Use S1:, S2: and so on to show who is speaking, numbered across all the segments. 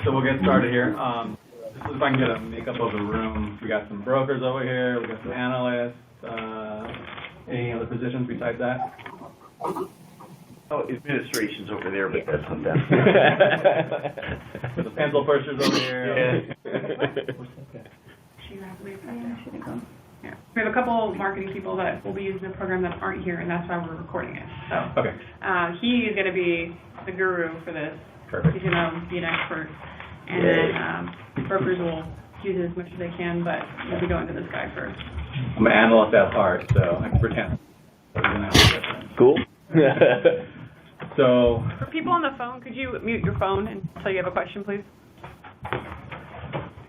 S1: So we'll get started here. Just if I can get a makeup of the room. We got some brokers over here. We got some analysts. Any other positions besides that?
S2: Oh, administration's over there, but that's not that.
S1: The pencil pushers over here.
S3: Yeah. We have a couple marketing people that will be using the program that aren't here, and that's why we're recording it. So
S1: Okay.
S3: He is going to be the guru for this.
S1: Perfect.
S3: He's going to be an expert. And then brokers will use it as much as they can, but we'll be going to this guy first.
S1: I'm an analyst at heart, so I can pretend.
S2: Cool.
S1: So,
S3: For people on the phone, could you mute your phone until you have a question, please?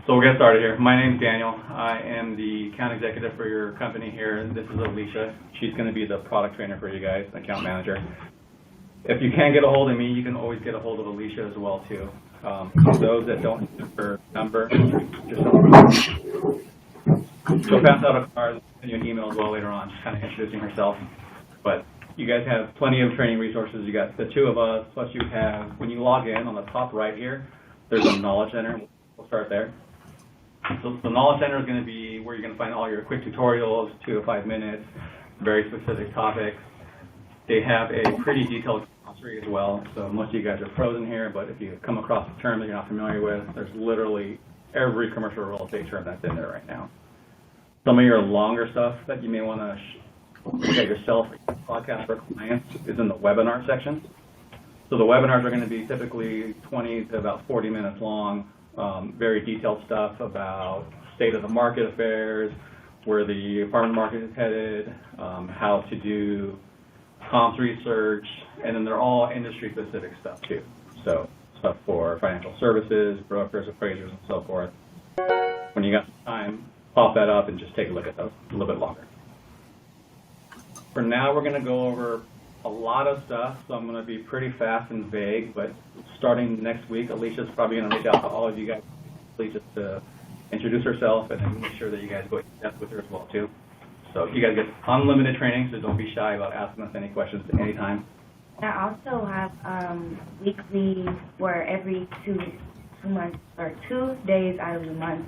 S1: we'll get started here. My name's Daniel. I am the account executive for your company here. This is Alicia. She's going to be the product trainer for you guys, account manager. If you can't get a hold of me, you can always get a hold of Alicia as well, too. For those that don't have her number, she'll pass out a card and you an email as well later on, just kind of introducing herself. But you guys have plenty of training resources. You got the two of us, plus you have, when you log in on the top right here, there's a Knowledge Center. We'll start there. So the Knowledge Center is going to be where you're going to find all your quick tutorials, 2 to 5 minutes, very specific topics. They have a pretty detailed glossary as well, so most of you guys are frozen here, but if you come across a term that you're not familiar with, there's literally every commercial real estate term that's in there right now. Some of your longer stuff that you may want to look at yourself, podcast for clients, is in the webinar section. So the webinars are going to be typically 20 to about 40 minutes long, very detailed stuff about state of the market affairs, where the apartment market is headed, how to do comps research, and then they're all industry-specific stuff too. So stuff for financial services, brokers, appraisers, and so forth. When you got some time, pop that up and just take a look at those a little bit longer. For now, we're going to go over a lot of stuff, so I'm going to be pretty fast and vague, but starting next week, Alicia's probably going to reach out to all of you guys just to introduce herself and then make sure that you guys go in depth with her as well too. So you guys get unlimited training, so don't be shy about asking us any questions at any time.
S4: I also have weekly, or every 2 months, or 2 days out of the month,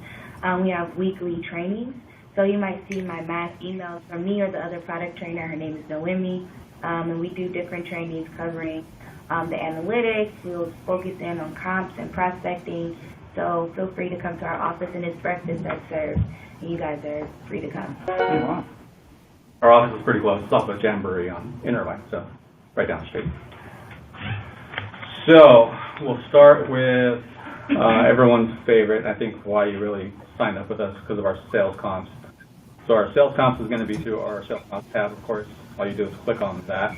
S4: we have weekly trainings. So you might see my mass emails from me or the other product trainer. Her name is Noemi, and we do different trainings covering the analytics. We'll focus in on comps and prospecting. So feel free to come to our office, and it's breakfast that's served, and you guys are free to come.
S1: Wow. Our office is pretty close. It's off of Jamboree on Interline, so right down the street. So we'll start with everyone's favorite, I think why you really signed up with us, because of our sales comps. So our sales comps is going to be through our sales comps tab, of course. All you do is click on that.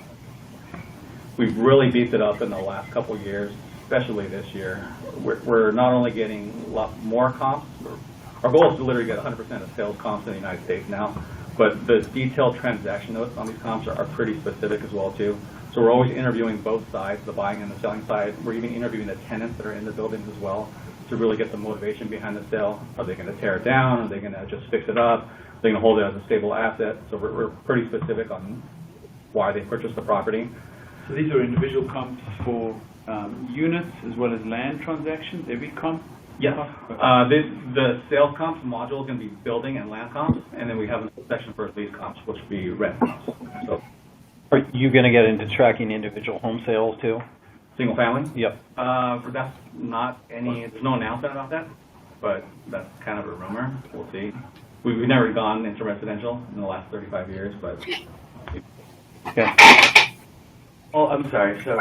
S1: We've really beefed it up in the last couple of years, especially this year. We're not only getting a lot more comps, our goal is to literally get 100% of sales comps in the United States now, but the detailed transaction notes on these comps are pretty specific as well too. So we're always interviewing both sides, the buying and the selling side. We're even interviewing the tenants that are in the buildings as well to really get the motivation behind the sale. Are they going to tear it down? Are they going to just fix it up? Are they going to hold it as a stable asset? So we're pretty specific on why they purchased the property.
S5: So these are individual comps for units as well as land transactions, every comp?
S1: Yes. The sales comps module is going to be building and land comps, and then we have a section for lease comps, which would be rent comps. So,
S6: are you going to get into tracking individual home sales too?
S1: Single family?
S6: Yep.
S1: That's not any, there's no announcement about that, but that's kind of a rumor. We'll see. We've never gone into residential in the last 35 years, but.
S6: Okay.
S2: Oh, I'm sorry. So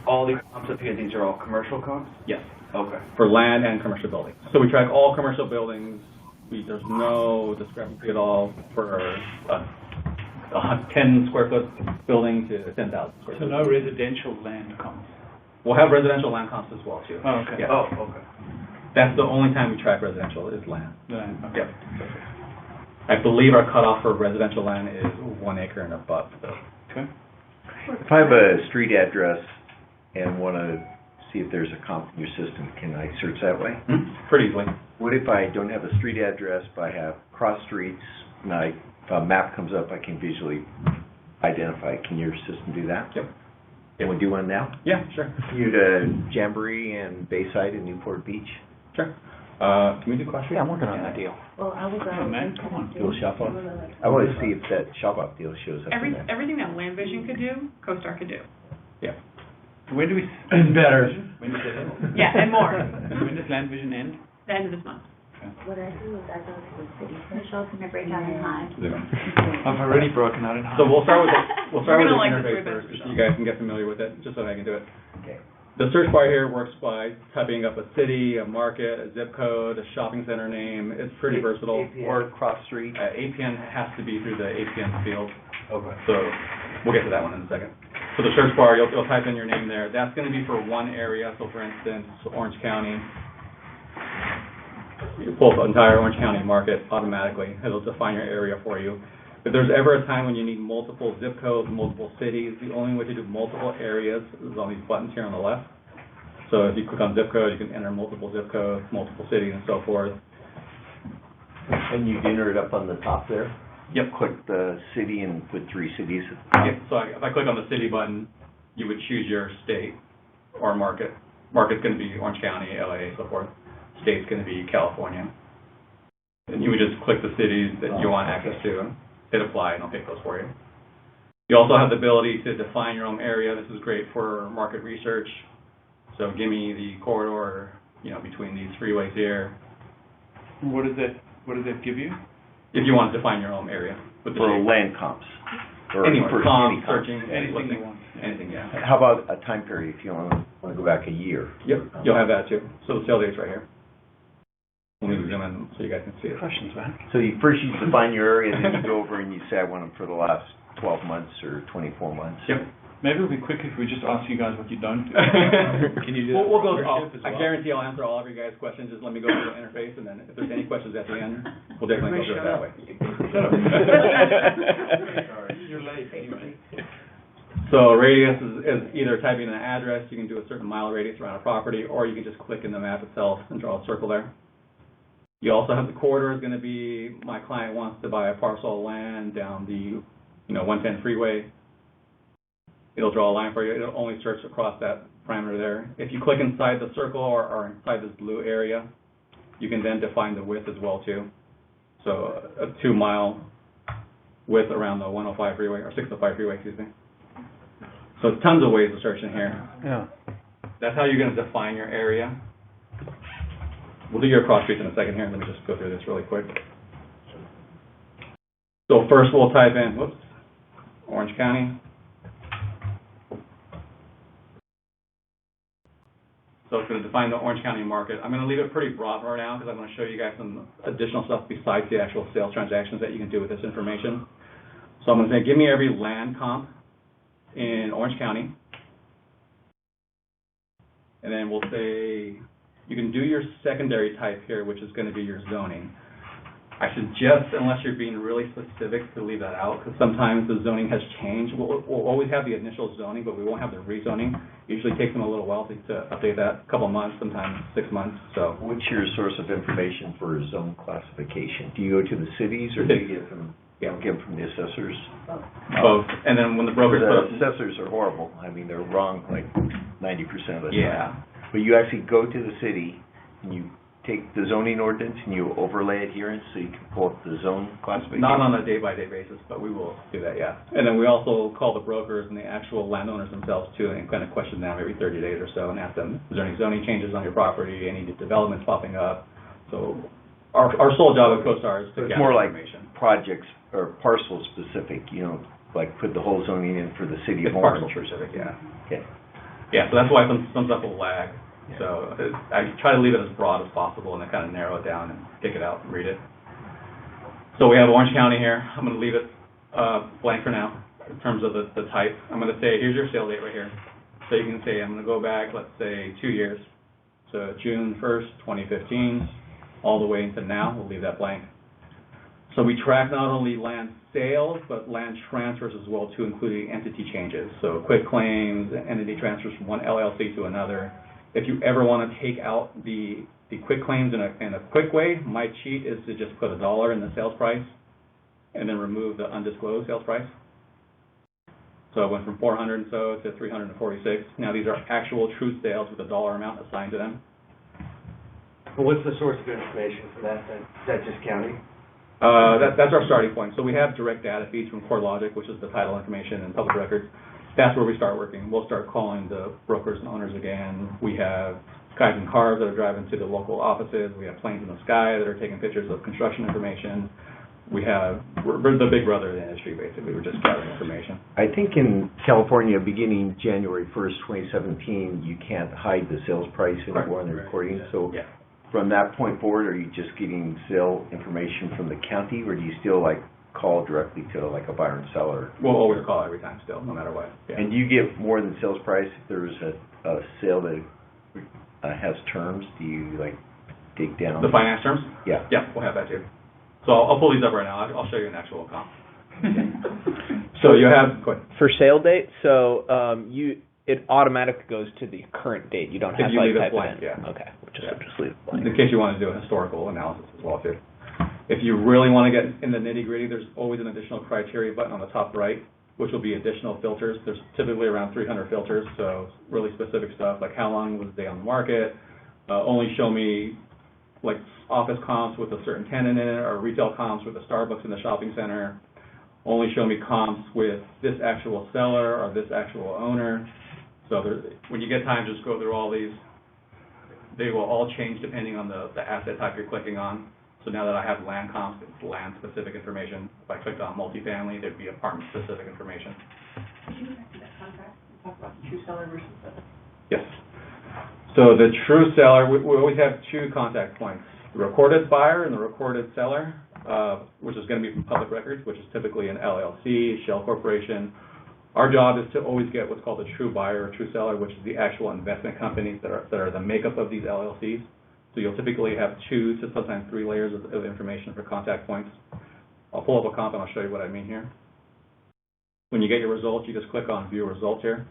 S2: all the comps up here, these are all commercial comps?
S1: Yes.
S2: Okay.
S1: For land and commercial buildings. So we track all commercial buildings. There's no discrepancy at all for a 10 square foot building to 10,000 square
S5: So
S1: foot.
S5: no residential land comps?
S1: We'll have residential land comps as well too.
S5: Oh, okay.
S1: Yeah.
S2: Oh, okay.
S1: That's the only time we track residential is land.
S5: Land, okay.
S1: Yep. I believe our cutoff for residential land is 1 acre and above. So.
S5: Okay.
S2: If I have a street address and want to see if there's a comp in your system, can I search that way?
S1: Pretty easily.
S2: What if I don't have a street address, but I have cross streets, and if a map comes up, I can visually identify? Can your system do that?
S1: Yep.
S2: Can we do one now?
S1: Yeah, sure,
S2: You to Jamboree and Bayside and Newport Beach.
S1: sure. Can we do Cross Street?
S6: Yeah, I'm working on that deal.
S4: Well, I was,
S5: Oh, man, come on.
S2: Deal shop off. I want to see if that shop off deal shows up in there.
S3: Everything that Land Vision could do, CoStar could do.
S1: Yeah.
S5: When do we?
S1: And better.
S5: When does it?
S3: Yeah, and more.
S5: When does Land Vision end?
S3: The end of this month.
S4: what I do is I go to the city.
S7: Michelle's gonna break out in hives.
S5: I've already broken out in half.
S1: So we'll start with the
S3: We're gonna
S1: interface
S3: like this way
S1: first,
S3: better,
S1: just so you guys can get familiar with it, just so I can do it.
S2: Okay.
S1: The search bar here works by typing up a city, a market, a zip code, a shopping center name. It's pretty versatile.
S6: Or cross street.
S1: APN has to be through the APN field,
S2: Okay.
S1: so we'll get to that one in a second. So the search bar, you'll type in your name there. That's going to be for one area. So for instance, Orange County. You pull the entire Orange County market automatically. It'll define your area for you. If there's ever a time when you need multiple zip codes, multiple cities, the only way to do multiple areas is on these buttons here on the left. So if you click on zip code, you can enter multiple zip codes, multiple cities, and so forth.
S2: And you enter it up on the top there?
S1: Yep.
S2: Click the city and put 3 cities.
S1: Yep. So if I click on the city button, you would choose your state or market. Market's going to be Orange County, LA, so forth. State's going to be California. And you would just click the cities that you want access to, hit apply, and it'll pick those for you. You also have the ability to define your own area. This is great for market research. So give me the corridor, between these freeways here.
S5: What does that give you?
S1: If you want to define your own area with the
S2: For
S1: shape.
S2: land comps. Or
S1: Anywhere,
S2: for
S1: comp,
S2: any comps.
S1: searching,
S5: Anything
S1: listing,
S5: you want.
S1: anything, yeah.
S2: How about a time period if you want to go back a year?
S1: Yep, you'll have that too. So the sale date's right here. Let me zoom in so you guys can see it.
S6: Questions, man?
S2: So you first you define your area, and then you go over and you say, I want them for the last 12 months or 24 months.
S1: Yep.
S5: Maybe it'll be quicker if we just ask you guys what you don't do.
S1: Can
S5: you do that
S1: We'll
S5: for
S1: go.
S5: membership as
S1: I
S5: well?
S1: guarantee I'll answer all of your guys' questions. Just let me go through the interface, and then if there's any questions at the end, we'll definitely go through it that way.
S5: You're late anyway.
S1: So radius is either typing in an address, you can do a certain mile radius around a property, or you can just click in the map itself and draw a circle there. You also have the corridor is going to be, my client wants to buy a parcel of land down the 110 freeway. It'll draw a line for you. It'll only search across that parameter there. If you click inside the circle or inside this blue area, you can then define the width as well too. So a 2-mile width around the 105 freeway, or 605 freeway, excuse me. So tons of ways to search in here.
S6: Yeah.
S1: That's how you're going to define your area. We'll do your cross streets in a second here. Let me just go through this really quick. So first we'll type in, Orange County. So it's going to define the Orange County market. I'm going to leave it pretty broad right now because I'm going to show you guys some additional stuff besides the actual sales transactions that you can do with this information. So I'm going to say, give me every land comp in Orange County. And then we'll say, you can do your secondary type here, which is going to be your zoning. I suggest, unless you're being really specific, to leave that out, because sometimes the zoning has changed. We'll always have the initial zoning, but we won't have the rezoning. Usually takes them a little while to update that, a couple of months, sometimes 6 months, so.
S2: What's your source of information for zone classification? Do you go to the cities or do you get them, from the assessors?
S1: Both, and then when the brokers
S2: The
S1: put
S2: assessors are horrible. I mean, they're wrong like 90% of the time.
S1: yeah.
S2: But you actually go to the city and you take the zoning ordinance and you overlay adherence so you can pull up the zone classification?
S1: Not on a day-by-day basis, but we will do that, yeah. And then we also call the brokers and the actual landowners themselves too, and kind of question them every 30 days or so and ask them, is there any zoning changes on your property, any developments popping up? So our sole job at CoStar is to
S2: It's
S1: gather
S2: more like
S1: information.
S2: projects or parcel specific, like put the whole zoning in for the city of
S1: It's
S2: Orange.
S1: parcel specific, yeah.
S2: Okay.
S1: Yeah, so that's why some stuff will lag. So I try to leave it as broad as possible and then kind of narrow it down and pick it out and read it. So we have Orange County here. I'm going to leave it blank for now in terms of the type. I'm going to say, here's your sale date right here. So you can say, I'm going to go back, let's say, 2 years. So June 1st, 2015, all the way into now. We'll leave that blank. So we track not only land sales, but land transfers as well too, including entity changes. So quit claims, entity transfers from one LLC to another. If you ever want to take out the quit claims in a quick way, my cheat is to just put $1 in the sales price and then remove the undisclosed sales price. So it went from 400 and so to 346. Now these are actual true sales with a dollar amount assigned to them.
S8: Well, what's the source of information for that? Is that just county?
S1: That's our starting point. So we have direct data feeds from CoreLogic, which is the title information and public records. That's where we start working. We'll start calling the brokers and owners again. We have guys in cars that are driving to the local offices. We have planes in the sky that are taking pictures of construction information. We're the big brother of the industry, basically. We're just gathering information.
S2: I think in California, beginning January 1st, 2017, you can't hide the sales price anymore in the recording. So
S1: Yeah.
S2: from that point forward, are you just getting sale information from the county, or do you still call directly to a buyer and seller?
S1: We'll always call every time still, no matter what. Yeah.
S2: And do you get more than sales price if there's a sale that has terms? Do you dig down?
S1: The finance terms?
S2: Yeah.
S1: Yeah, we'll have that too. So I'll pull these up right now. I'll show you an actual comp. So you have, go ahead.
S9: For sale date, so it automatically goes to the current date. You don't have
S1: If
S9: to
S1: you leave it
S9: type
S1: blank,
S9: it in.
S1: yeah.
S9: Okay, just leave it
S1: In
S9: blank.
S1: case you want to do a historical analysis as well too. If you really want to get in the nitty gritty, there's always an additional criteria button on the top right, which will be additional filters. There's typically around 300 filters, so really specific stuff like how long was the day on the market, only show me office comps with a certain tenant in it, or retail comps with a Starbucks in the shopping center, only show me comps with this actual seller or this actual owner. So when you get time, just go through all these. They will all change depending on the asset type you're clicking on. So now that I have land comps, it's land-specific information. If I clicked on multifamily, there'd be apartment-specific information.
S3: Could you go back to that contract and talk about the true seller versus the...
S1: Yes. So the true seller, we always have two contact points, the recorded buyer and the recorded seller, which is going to be from public records, which is typically an LLC, shell corporation. Our job is to always get what's called a true buyer or true seller, which is the actual investment companies that are the makeup of these LLCs. So you'll typically have 2 to sometimes 3 layers of information for contact points. I'll pull up a comp and I'll show you what I mean here. When you get your results, you just click on View Results here.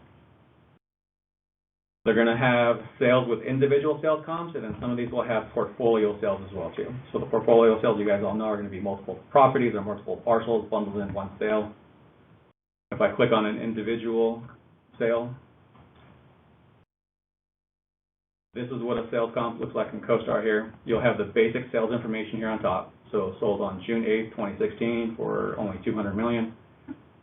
S1: They're going to have sales with individual sales comps, and then some of these will have portfolio sales as well too. So the portfolio sales you guys all know are going to be multiple properties or multiple parcels bundled in one sale. If I click on an individual sale, this is what a sales comp looks like in CoStar here. You'll have the basic sales information here on top. So sold on June 8th, 2016 for only $200 million.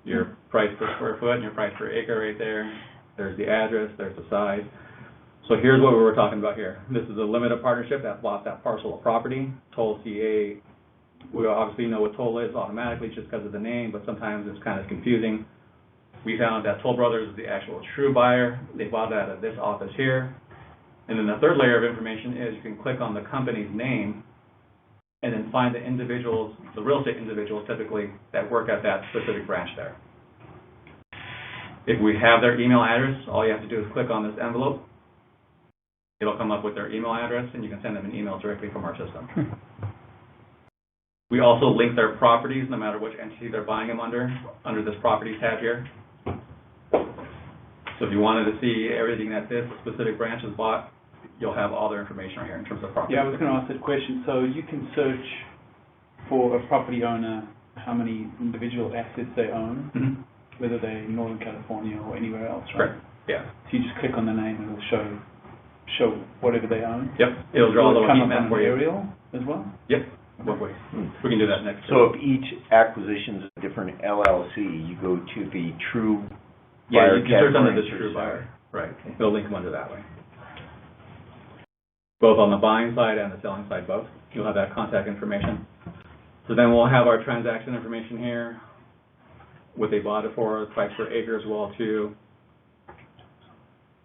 S1: Your price per square foot and your price per acre right there. There's the address, there's the size. So here's what we were talking about here. This is a limited partnership that bought that parcel of property. Toll CA, we obviously know what Toll is automatically just because of the name, but sometimes it's kind of confusing. We found that Toll Brothers is the actual true buyer. They bought that at this office here. And then the third layer of information is you can click on the company's name and then find the individuals, the real estate individuals typically, that work at that specific branch there. If we have their email address, all you have to do is click on this envelope. It'll come up with their email address, and you can send them an email directly from our system. We also link their properties, no matter which entity they're buying them under this properties tab here. So if you wanted to see everything that this specific branch has bought, you'll have all their information right here in terms of property.
S5: Yeah, I was going to ask that question. So you can search for a property owner, how many individual assets they own, whether they're in Northern California or anywhere else, right?
S1: Correct. Yeah.
S5: So you just click on the name and it'll show whatever they own.
S1: Yep. It'll draw a
S5: Will
S1: little
S5: it come
S1: heat
S5: up
S1: map
S5: on
S1: for
S5: an
S1: you.
S5: aerial as well?
S1: Yep. Both ways. We can do that next.
S2: So if each acquisition is a different LLC, you go to the true
S1: Yeah,
S2: buyer
S1: you can search under
S2: category
S1: the
S2: and
S1: true
S2: search
S1: buyer. Right. It'll link them under that way. Both on the buying side and the selling side, both. You'll have that contact information. So then we'll have our transaction information here, what they bought it for, price per acre as well too.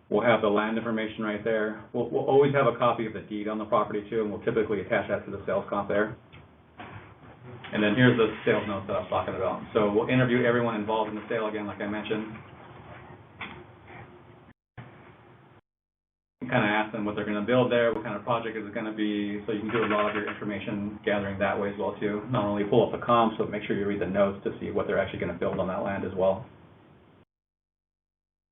S1: We'll have the land information right there. We'll always have a copy of the deed on the property too, and we'll typically attach that to the sales comp there. And then here's the sales notes that I was talking about. So we'll interview everyone involved in the sale again, like I mentioned. And kind of ask them what they're going to build there, what kind of project is it going to be, so you can do a lot of your information gathering that way as well too. Not only pull up the comps, but make sure you read the notes to see what they're actually going to build on that land as well.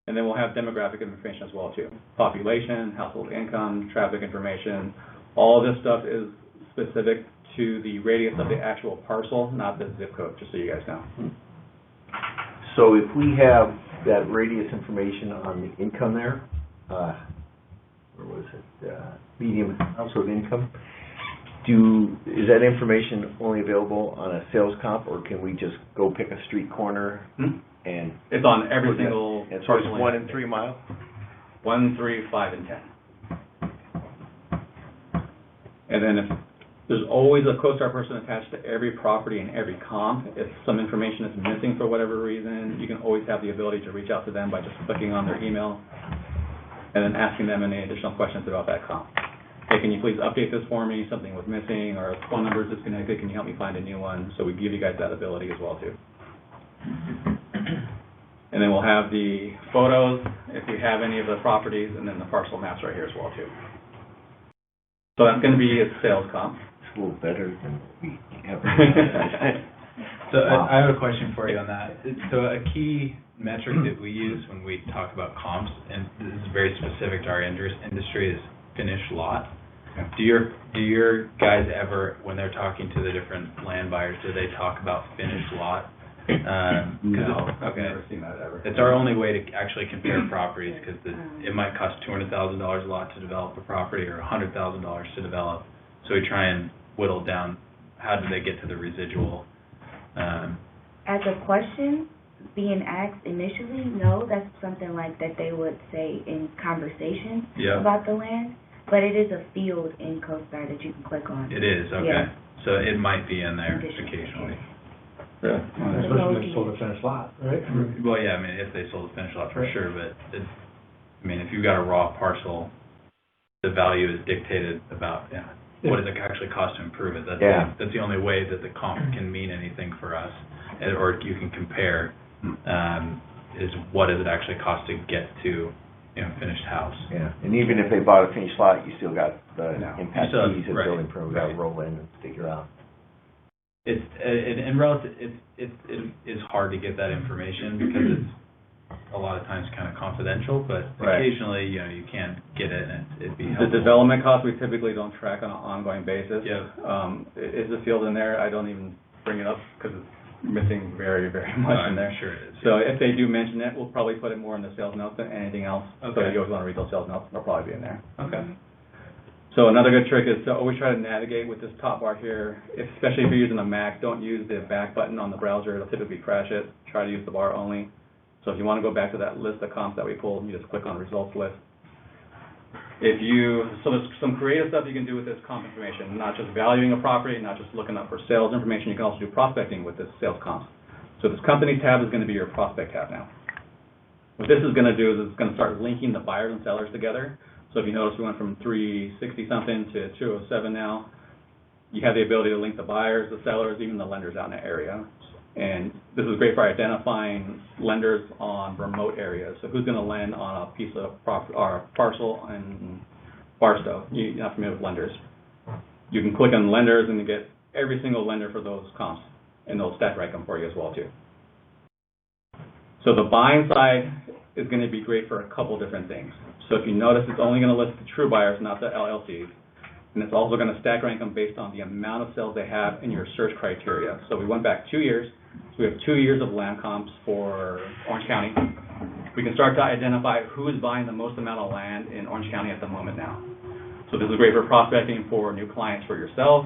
S1: And then we'll have demographic information as well too. Population, household income, traffic information. All this stuff is specific to the radius of the actual parcel, not the zip code, just so you guys know.
S2: So if we have that radius information on the income there, where was it, medium household income, is that information only available on a sales comp, or can we just go pick a street corner and?
S1: It's on every single.
S2: And so it's 1 in 3 miles?
S1: 1, 3, 5, and 10. And then there's always a CoStar person attached to every property and every comp. If some information is missing for whatever reason, you can always have the ability to reach out to them by just clicking on their email and then asking them any additional questions about that comp. Hey, can you please update this for me? Something was missing, or a phone number is disconnected. Can you help me find a new one? So we give you guys that ability as well too. And then we'll have the photos, if you have any of the properties, and then the parcel maps right here as well too. So that's going to be a sales comp.
S2: It's a little better than we have.
S10: So I have a question for you on that. So a key metric that we use when we talk about comps, and this is very specific to our industry, is finished lot. Do your guys ever, when they're talking to the different land buyers, do they talk about finished lot?
S1: No, I've never seen that ever.
S10: It's our only way to actually compare properties, because it might cost $200,000 a lot to develop a property, or $100,000 to develop. So we try and whittle down how do they get to the residual.
S4: As a question being asked initially, no, that's something like that they would say in conversation about the land. But it is a field in CoStar that you can click on.
S10: It is, okay.
S4: Yeah.
S10: So it might be in there occasionally.
S1: Yeah.
S8: Especially if it's sold a finished lot, right?
S10: Well, yeah, I mean, if they sold a finished lot for sure, but I mean, if you've got a raw parcel, the value is dictated about, what does it actually cost to improve it? That's the only way that the comp can mean anything for us, or you can compare, is what does it actually cost to get to finished house.
S2: Yeah, and even if they bought a finished lot, you still got the impact fees and
S10: right,
S2: building permit, we gotta roll in and figure out.
S10: It's in relative, it is hard to get that information because it's a lot of times kind of confidential, but occasionally, you can get it and it'd be helpful.
S1: The development costs we typically don't track on an ongoing basis.
S10: Yeah.
S1: Is the field in there? I don't even bring it up because it's missing very, very much in there.
S10: Sure it is.
S1: So if they do mention it, we'll probably put it more in the sales notes than anything else.
S10: Okay.
S1: So if you always want to read those sales notes, they'll probably be in there.
S10: Okay.
S1: So another good trick is to always try to navigate with this top bar here, especially if you're using a Mac. Don't use the back button on the browser. It'll typically crash it. Try to use the bar only. So if you want to go back to that list of comps that we pulled, you just click on results list. So there's some creative stuff you can do with this comp information, not just valuing a property, not just looking up for sales information. You can also do prospecting with this sales comps. So this company tab is going to be your prospect tab now. What this is going to do is it's going to start linking the buyers and sellers together. So if you notice, we went from 360 something to 207 now. You have the ability to link the buyers, the sellers, even the lenders out in the area. And this is great for identifying lenders on remote areas. So who's going to lend on a piece of parcel in Barstow? You're not familiar with lenders. You can click on lenders and you get every single lender for those comps, and they'll stack rank them for you as well too. So the buying side is going to be great for a couple different things. So if you notice, it's only going to list the true buyers, not the LLCs. And it's also going to stack rank them based on the amount of sales they have in your search criteria. So we went back 2 years. So we have 2 years of land comps for Orange County. We can start to identify who is buying the most amount of land in Orange County at the moment now. So this is great for prospecting for new clients for yourself,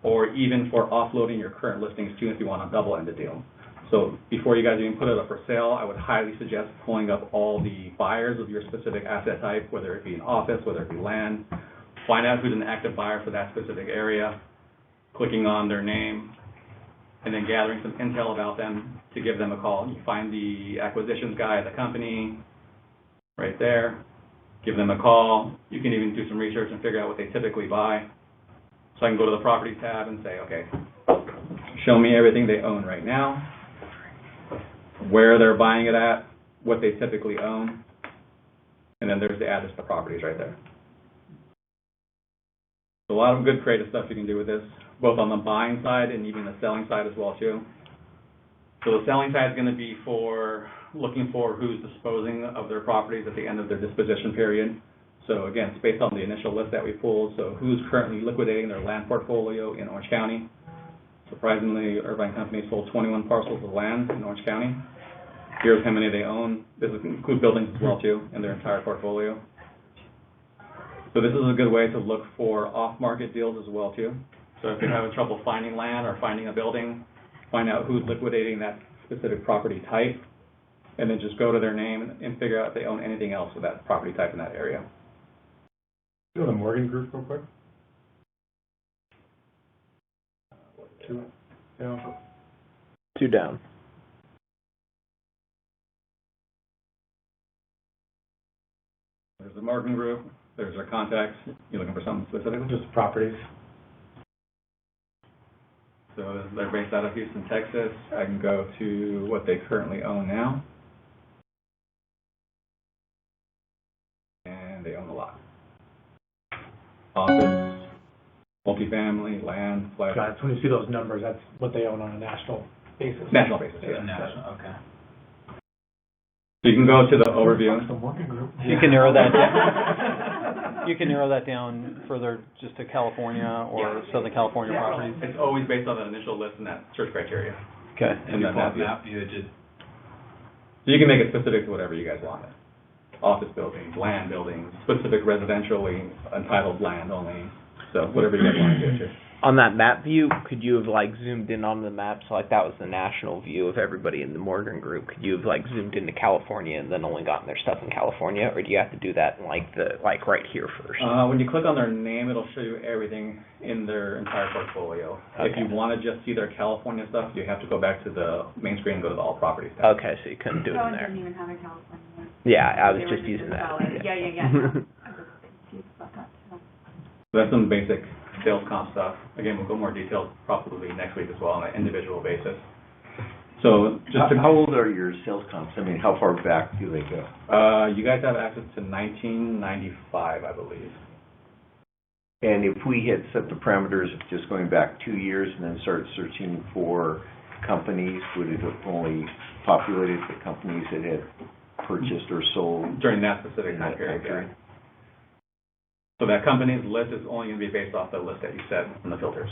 S1: or even for offloading your current listings too if you want a double-ended deal. So before you guys even put it up for sale, I would highly suggest pulling up all the buyers of your specific asset type, whether it be an office, whether it be land. Find out who's an active buyer for that specific area, clicking on their name, and then gathering some intel about them to give them a call. You find the acquisitions guy at the company right there, give them a call. You can even do some research and figure out what they typically buy. So I can go to the property tab and say, okay, show me everything they own right now, where they're buying it at, what they typically own, and then there's the address to properties right there. So a lot of good creative stuff you can do with this, both on the buying side and even the selling side as well too. So the selling side is going to be for looking for who's disposing of their properties at the end of their disposition period. So again, it's based on the initial list that we pulled. So who's currently liquidating their land portfolio in Orange County. Surprisingly, Irvine Company sold 21 parcels of land in Orange County. Here's how many they own. This would include buildings as well too, in their entire portfolio. So this is a good way to look for off-market deals as well too. So if you're having trouble finding land or finding a building, find out who's liquidating that specific property type, and then just go to their name and figure out if they own anything else with that property type in that area.
S11: Go to the Morgan Group real quick.
S9: Two down.
S1: There's the Morgan Group, there's our contacts. You looking for something specifically?
S11: Just properties.
S1: So they're based out of Houston, Texas. I can go to what they currently own now. And they own a lot. Office, multifamily, land, flat.
S11: Got it. So when you see those numbers, that's what they own on a national basis.
S1: National basis,
S10: Yeah,
S1: yeah.
S10: national, okay.
S1: So you can go to the overview.
S11: That's the Morgan Group.
S6: You can narrow that down. You can narrow that down further just to California or Southern California properties.
S1: It's always based on an initial list and that search criteria.
S6: Okay.
S1: And
S10: you
S1: then
S10: pull up
S1: that
S10: map, you would just,
S1: So you can make it specific to whatever you guys want. Office buildings, land buildings, specific residentially entitled land only. So whatever you guys want to do.
S9: On that map view, could you have like zoomed in on the map? So like that was the national view of everybody in the Morgan Group. Could you have like zoomed into California and then only gotten their stuff in California, or do you have to do that in like right here first?
S1: When you click on their name, it'll show you everything in their entire portfolio. If you want to just see their California stuff, you have to go back to the main screen and go to the all properties tab.
S9: Okay, so you couldn't do it in
S7: Rowan
S9: there.
S7: didn't even have a California one.
S9: Yeah, I was
S7: They were
S9: just using that.
S7: valid. Yeah. No. I was confused about that too.
S1: So that's some basic sales comp stuff. Again, we'll go more detailed probably next week as well on an individual basis. So just to,
S2: How old are your sales comps? I mean, how far back do they go?
S1: you guys have access to 1995, I believe.
S2: And if we had set the parameters of just going back 2 years and then started searching for companies, would it have only populated the companies that had purchased or sold
S1: During that specific
S2: in
S1: time
S2: that
S1: period,
S2: time period?
S1: So that company's list is only going to be based off the list that you set from the filters.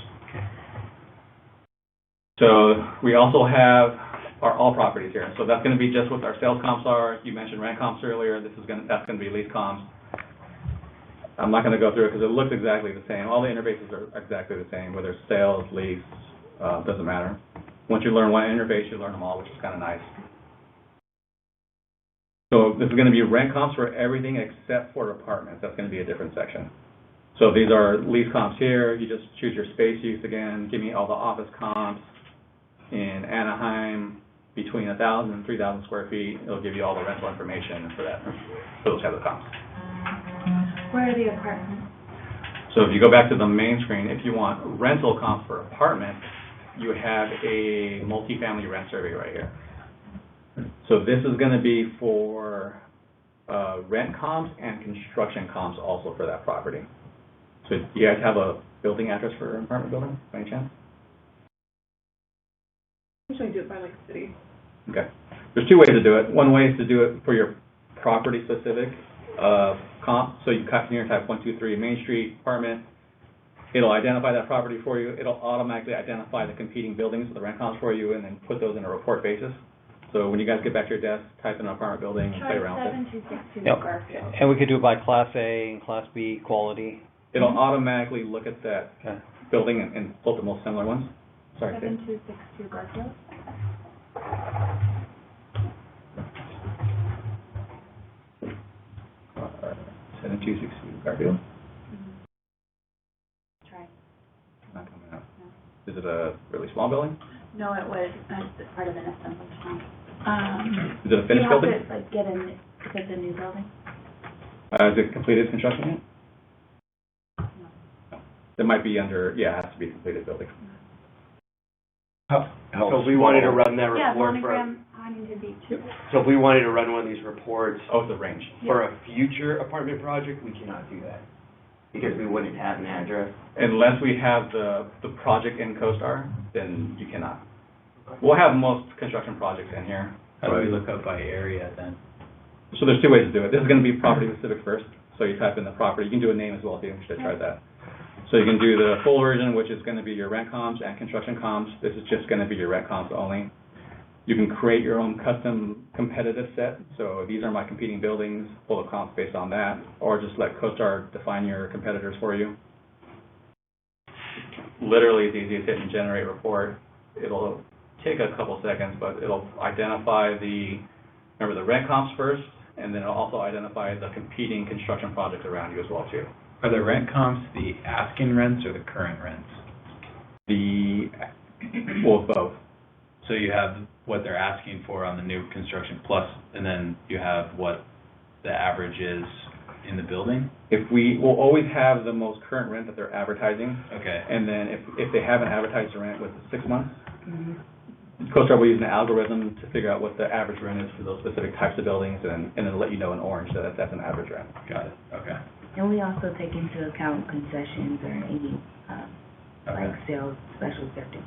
S1: So we also have our all properties here. So that's going to be just what our sales comps are. You mentioned rent comps earlier. That's going to be lease comps. I'm not going to go through it because it looks exactly the same. All the interfaces are exactly the same, whether it's sales, lease, doesn't matter. Once you learn one interface, you learn them all, which is kind of nice. So this is going to be rent comps for everything except for apartments. That's going to be a different section. So these are lease comps here. You just choose your space use again. Give me all the office comps in Anaheim between 1,000 and 3,000 square feet. It'll give you all the rental information for those type of comps.
S7: Where are the apartments?
S1: So if you go back to the main screen, if you want rental comps for apartments, you have a multifamily rent survey right here. So this is going to be for rent comps and construction comps also for that property. So do you guys have a building address for an apartment building by any chance?
S3: Usually do it by like city.
S1: Okay. There's two ways to do it. One way is to do it for your property specific comp. So you type here, type 123 Main Street apartment. It'll identify that property for you. It'll automatically identify the competing buildings, the rent comps for you, and then put those in a report basis. So when you guys get back to your desk, type in an apartment building and play around with it.
S7: 7262
S6: Yep.
S7: Garfield.
S6: And we could do it by Class A and Class B quality.
S1: It'll automatically look at that
S6: Okay.
S1: building and pull the most similar ones. Sorry, Dave.
S7: 7262 Garfield.
S1: 7262 Garfield.
S7: Try.
S1: Not coming up. Is it a really small building?
S7: No, it was part of an assembly plant.
S1: Is it a finished building?
S7: You have to like get in. Is it the new building?
S1: Is it completed construction yet? No. It might be under, yeah, it has to be completed building.
S2: How
S8: So if we wanted to
S2: small-
S8: run that
S7: Yeah,
S8: report
S7: Monogram, Huntington Beach.
S8: so if we wanted to run one of these reports
S1: Oh, it's a range.
S8: for a future apartment project, we cannot do that. Because we wouldn't have an address.
S1: Unless we have the project in CoStar, then you cannot. We'll have most construction projects in here.
S10: how do we look up by area then?
S1: So there's two ways to do it. This is going to be property specific first. So you type in the property. You can do a name as well too. You should try that. So you can do the full version, which is going to be your rent comps and construction comps. This is just going to be your rent comps only. You can create your own custom competitive set. So these are my competing buildings, pull the comps based on that, or just let CoStar define your competitors for you. Literally, it's easy as hitting generate report. It'll take a couple seconds, but it'll identify remember the rent comps first, and then it'll also identify the competing construction projects around you as well too.
S10: Are the rent comps the asking rents or the current rents?
S1: Well, both.
S10: So you have what they're asking for on the new construction plus, and then you have what the average is in the building?
S1: We'll always have the most current rent that they're advertising.
S10: Okay.
S1: And then if they haven't advertised the rent within 6 months, CoStar will use an algorithm to figure out what the average rent is for those specific types of buildings, and then let you know in orange that that's an average rent.
S10: Got it. Okay.
S4: And we also take into account concessions or any,
S10: Okay.
S4: like sales, special sector.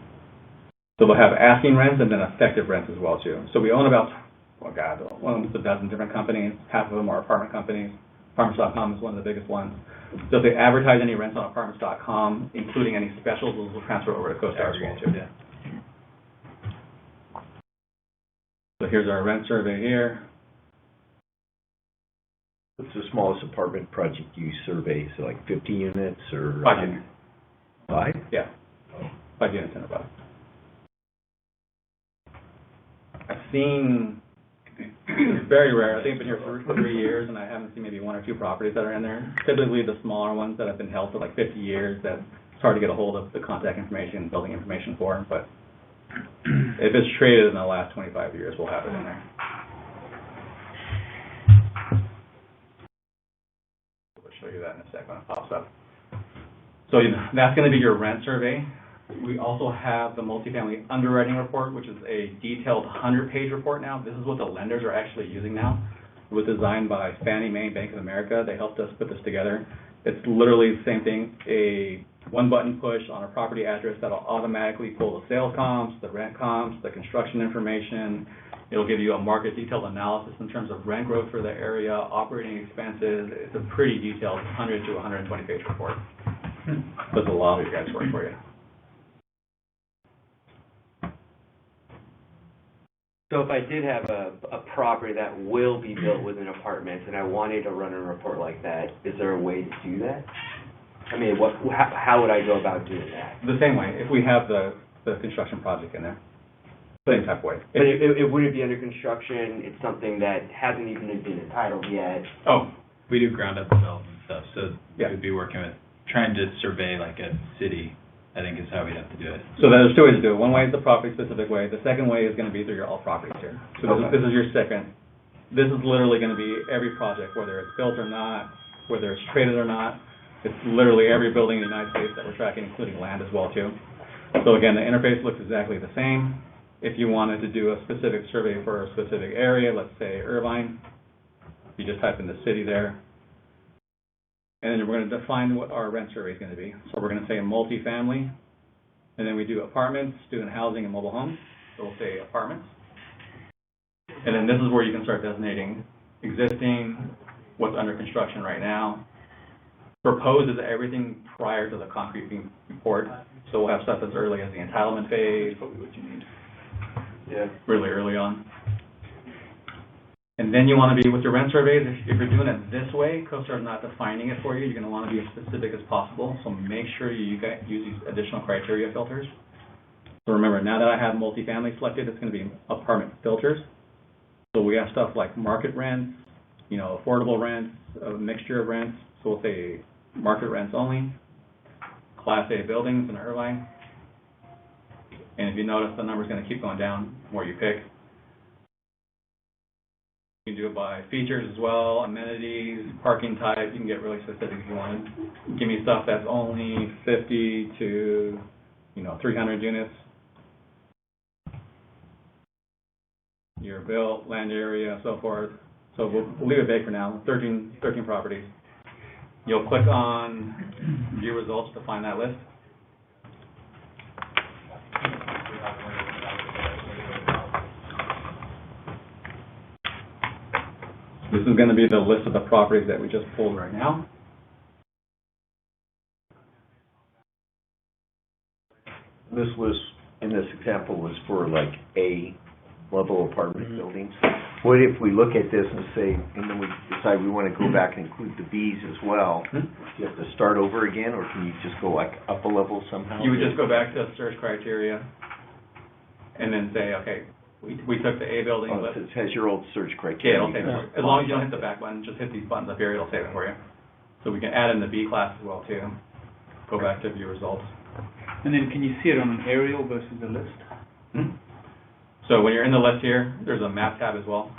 S1: So they'll have asking rents and then effective rents as well too. So we own about, almost a dozen different companies. Half of them are apartment companies. Apartments.com is one of the biggest ones. So if they advertise any rents on Apartments.com, including any specials, those will transfer over to CoStar as well too.
S10: Yeah.
S1: So here's our rent survey here.
S2: What's the smallest apartment project you survey? So like 50 units or?
S1: 5 units.
S2: 5?
S1: Yeah. 5 units and above. I've seen, it's very rare, I think I've been here for 3 years, and I haven't seen maybe 1 or 2 properties that are in there. Typically the smaller ones that have been held for like 50 years, that it's hard to get a hold of the contact information and building information for, but if it's traded in the last 25 years, we'll have it in there. We'll show you that in a second when it pops up. So that's going to be your rent survey. We also have the multifamily underwriting report, which is a detailed 100-page report now. This is what the lenders are actually using now. It was designed by Fannie Mae, Bank of America. They helped us put this together. It's literally the same thing, a one-button push on a property address that'll automatically pull the sales comps, the rent comps, the construction information. It'll give you a market detailed analysis in terms of rent growth for the area, operating expenses. It's a pretty detailed 100 to 120-page report. Does a lot of your guys' work for you.
S8: So if I did have a property that will be built with an apartment and I wanted to run a report like that, is there a way to do that? I mean, how would I go about doing that?
S1: The same way, if we have the construction project in there, same type of way.
S8: But it wouldn't be under construction, it's something that hasn't even been entitled yet.
S1: Oh,
S10: We do ground up development stuff, so
S1: Yeah.
S10: we'd be working with, trying to survey like a city, I think is how we'd have to do it.
S1: so there's 2 ways to do it. One way is the property-specific way. The second way is going to be through your all properties here. So this is your second. This is literally going to be every project, whether it's built or not, whether it's traded or not. It's literally every building in the United States that we're tracking, including land as well, too. So again, the interface looks exactly the same. If you wanted to do a specific survey for a specific area, let's say Irvine, you just type in the city there. And then we're going to define what our rent survey is going to be. So we're going to say multifamily, and then we do apartments, student housing, and mobile homes. So we'll say apartments. And then this is where you can start designating existing, what's under construction right now. Proposed is everything prior to the concrete being poured. So we'll have stuff as early as the entitlement phase, probably what you need.
S8: Yeah.
S1: Really early on. And then you want to be with your rent surveys. If you're doing it this way, CoStar is not defining it for you. You're going to want to be as specific as possible. So make sure you guys use these additional criteria filters. So remember, now that I have multifamily selected, it's going to be apartment filters. So we have stuff like market rents, affordable rents, a mixture of rents. So we'll say market rents only, Class A buildings in Irvine. And if you notice, the number's going to keep going down the more you pick. You can do it by features as well, amenities, parking type. You can get really specific if you want. Give me stuff that's only 50 to 300 units. Year built, land area, so forth. So we'll leave it vague for now. 13 properties. You'll click on view results to find that list. This is going to be the list of the properties that we just pulled right now.
S2: This was, in this example, was for like A level apartment buildings. What if we look at this and say, and then we decide we want to go back and include the Bs as well? Do you have to start over again, or can you just go like up a level somehow?
S1: You would just go back to search criteria and then say, okay, we took the A building.
S2: Oh, it has your old search
S1: Okay,
S2: criteria.
S1: it'll save it for you. As long as you don't hit the back button, just hit these buttons up here, it'll save it for you. So we can add in the B class as well too. Go back to view results.
S5: And then can you see it on an aerial versus a list?
S1: So when you're in the list here, there's a map tab as well.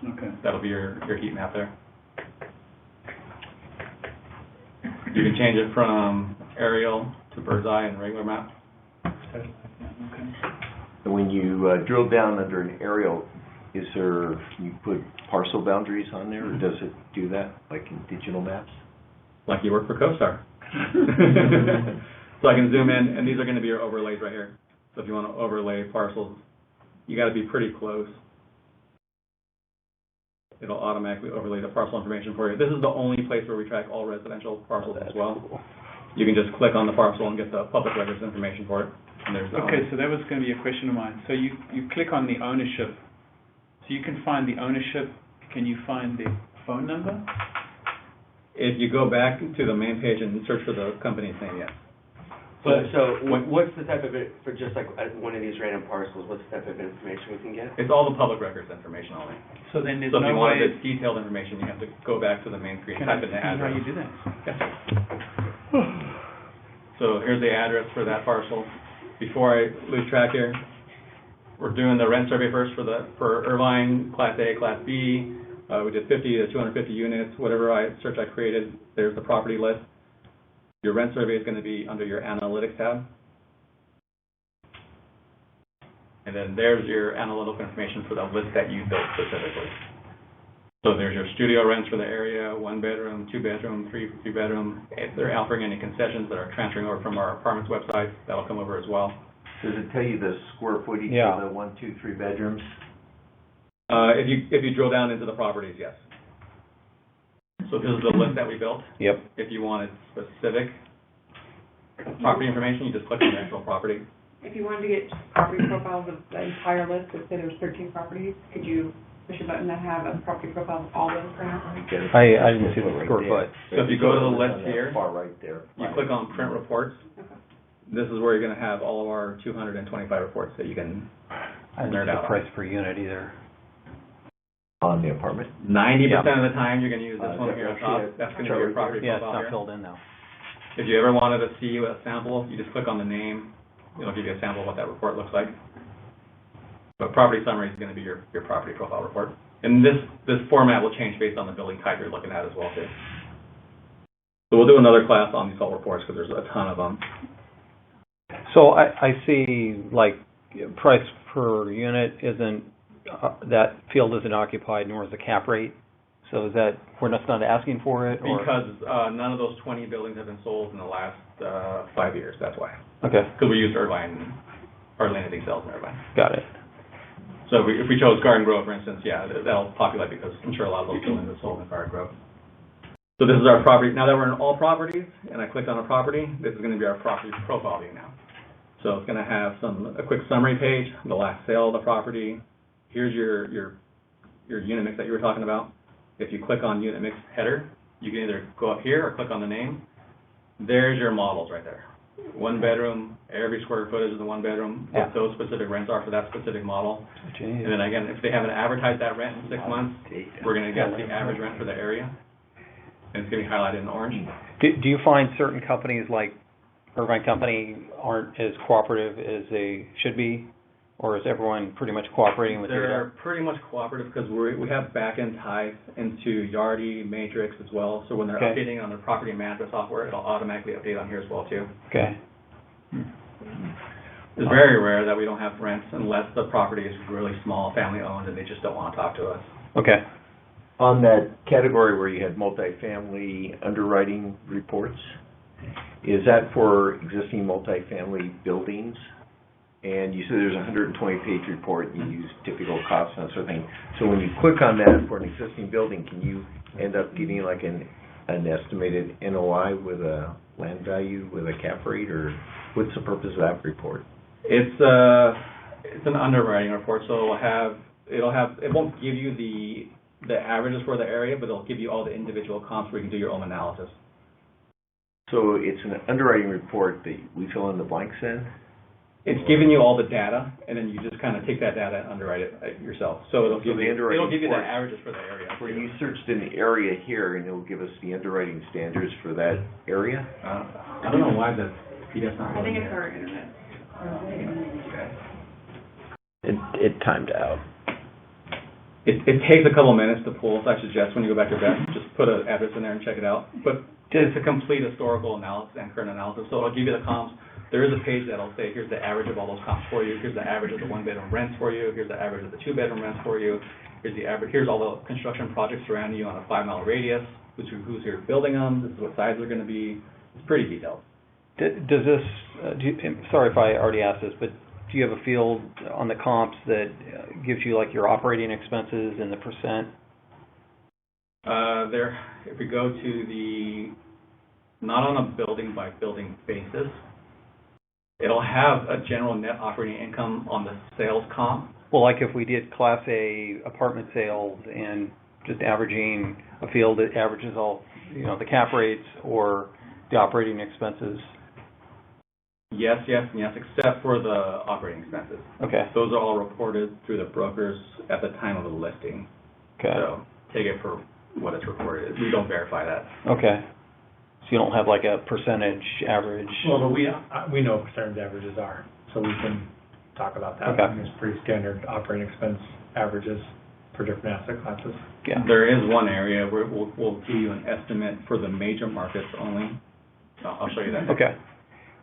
S5: Okay.
S1: That'll be your heat map there. You can change it from aerial to bird's eye and regular map.
S5: Okay.
S2: And when you drill down under an aerial, can you put parcel boundaries on there, or does it do that, like in digital maps?
S1: Like you work for CoStar. So I can zoom in, and these are going to be your overlays right here. So if you want to overlay parcels, you got to be pretty close. It'll automatically overlay the parcel information for you. This is the only place where we track all residential parcels as well.
S2: Cool.
S1: You can just click on the parcel and get the public records information for it. And there's
S5: Okay, so that was going to be a question of mine. So you click on the ownership. So you can find the ownership. Can you find the phone number?
S1: If you go back to the main page and search for the company's name, yes.
S8: So what's the type of, for just like one of these random parcels, what's the type of information we can get?
S1: It's all the public records information only.
S5: So then there's
S1: So if you
S5: no way.
S1: wanted the detailed information, you have to go back to the main screen,
S5: Can I
S1: type in
S5: see
S1: the
S5: how
S1: address.
S5: you do that?
S1: Yes. So here's the address for that parcel. Before I lose track here, we're doing the rent survey first for Irvine, Class A, Class B. We did 50 to 250 units, whatever search I created, there's the property list. Your rent survey is going to be under your analytics tab. And then there's your analytical information for the list that you built specifically. So there's your studio rents for the area, 1 bedroom, 2 bedroom, 3 bedroom. If they're offering any concessions that are transferring over from our apartments website, that'll come over as well.
S2: Does it tell you the square footage
S6: Yeah.
S2: of the 1, 2, 3 bedrooms?
S1: If you drill down into the properties, yes. So this is the list that we built.
S6: Yep.
S1: If you wanted specific property information, you just click on the actual property.
S3: If you wanted to get property profiles of the entire list, let's say there's 13 properties, could you push a button that have a property profile of all those properties?
S6: I didn't see the square foot.
S1: So if you go to the list
S2: On that
S1: here,
S2: far right there.
S1: you click on print reports. This is where you're going to have all of our 225 reports that you can
S6: I didn't
S1: nerd
S6: see
S1: out
S6: the price per unit either.
S2: On the apartment.
S1: 90% of the time, you're going to use this one here on top.
S2: see
S1: That's going to be
S2: chart
S1: your
S2: right
S1: property
S6: Yeah, it's
S1: profile
S6: not
S1: here.
S6: filled in though.
S1: If you ever wanted to see a sample, you just click on the name. It'll give you a sample of what that report looks like. But property summary is going to be your property profile report. And this format will change based on the building type you're looking at as well too. So we'll do another class on these all reports because there's a ton of them.
S6: So I see like price per unit isn't, that field isn't occupied, nor is the cap rate. So is that, we're just not asking for it, or?
S1: Because none of those 20 buildings have been sold in the last 5 years, that's why.
S6: Okay,
S1: Because we used Irvine, hardly anything sells in Irvine.
S6: got it.
S1: So if we chose Garden Grove, for instance, yeah, that'll populate because I'm sure a lot of those buildings are sold in Garden Grove. So this is our property. Now that we're in all properties, and I clicked on a property, this is going to be our property profile view now. So it's going to have a quick summary page, the last sale of the property. Here's your unit mix that you were talking about. If you click on unit mix header, you can either go up here or click on the name. There's your models right there. 1 bedroom, every square footage of the 1 bedroom,
S6: Yeah.
S1: what those specific rents are for that specific model.
S6: Jeez.
S1: And then again, if they haven't advertised that rent in 6 months, we're going to get the average rent for the area. And it's going to be highlighted in orange.
S6: Do you find certain companies like Irvine Company aren't as cooperative as they should be? Or is everyone pretty much cooperating with you?
S1: They're pretty much cooperative because we have back-end ties into Yardi, Matrix as well. So when they're
S6: Okay.
S1: updating on their property management software, it'll automatically update on here as well too.
S6: Okay.
S1: It's very rare that we don't have rents unless the property is really small, family-owned, and they just don't want to talk to us.
S6: Okay.
S2: On that category where you had multifamily underwriting reports, is that for existing multifamily buildings? And you said there's a 120-page report, and you use typical costs and that sort of thing. So when you click on that for an existing building, can you end up getting like an estimated NOI with a land value, with a cap rate, or what's the purpose of that report?
S1: It's It's an underwriting report, so it won't give you the averages for the area, but it'll give you all the individual comps where you can do your own analysis.
S2: So it's an underwriting report that we fill in the blanks in?
S1: It's giving you all the data, and then you just kind of take that data and underwrite it it'll give you the averages for the area.
S2: Where you searched an area here, and it'll give us the underwriting standards for that area?
S1: I don't know why the PDF's not.
S3: I think it's our internet.
S9: It timed out.
S1: It takes a couple minutes to pull, so I suggest when you go back to bed, just put an address in there and check it out. But it's a complete historical analysis and current analysis, so it'll give you the comps. There is a page that'll say, here's the average of all those comps for you, here's the average of the one-bedroom rents for you, here's the average of the two-bedroom rents for you, here's all the construction projects surrounding you on a 5-mile radius, who's here building them, this is what size they're going to be. It's pretty detailed.
S6: Does this, sorry if I already asked this, but do you have a field on the comps that gives you like your operating expenses and the percent?
S1: If we go to not on a building by building basis, it'll have a general net operating income on the sales comp.
S6: Well, like if we did Class A apartment sales and just averaging a field that averages all, the cap rates or the operating expenses.
S1: Yes, except for the operating expenses.
S6: Okay.
S1: Those are all reported through the brokers at the time of the listing.
S6: Okay.
S1: So take it for what it's reported. We don't verify that.
S6: Okay. So you don't have like a percentage average?
S11: Well, but we know what percentage averages are, so we can talk about that.
S6: Okay.
S11: There's pretty standard operating expense averages for different asset classes.
S6: Yeah.
S1: There is one area where we'll give you an estimate for the major markets only. I'll show you that.
S6: Okay.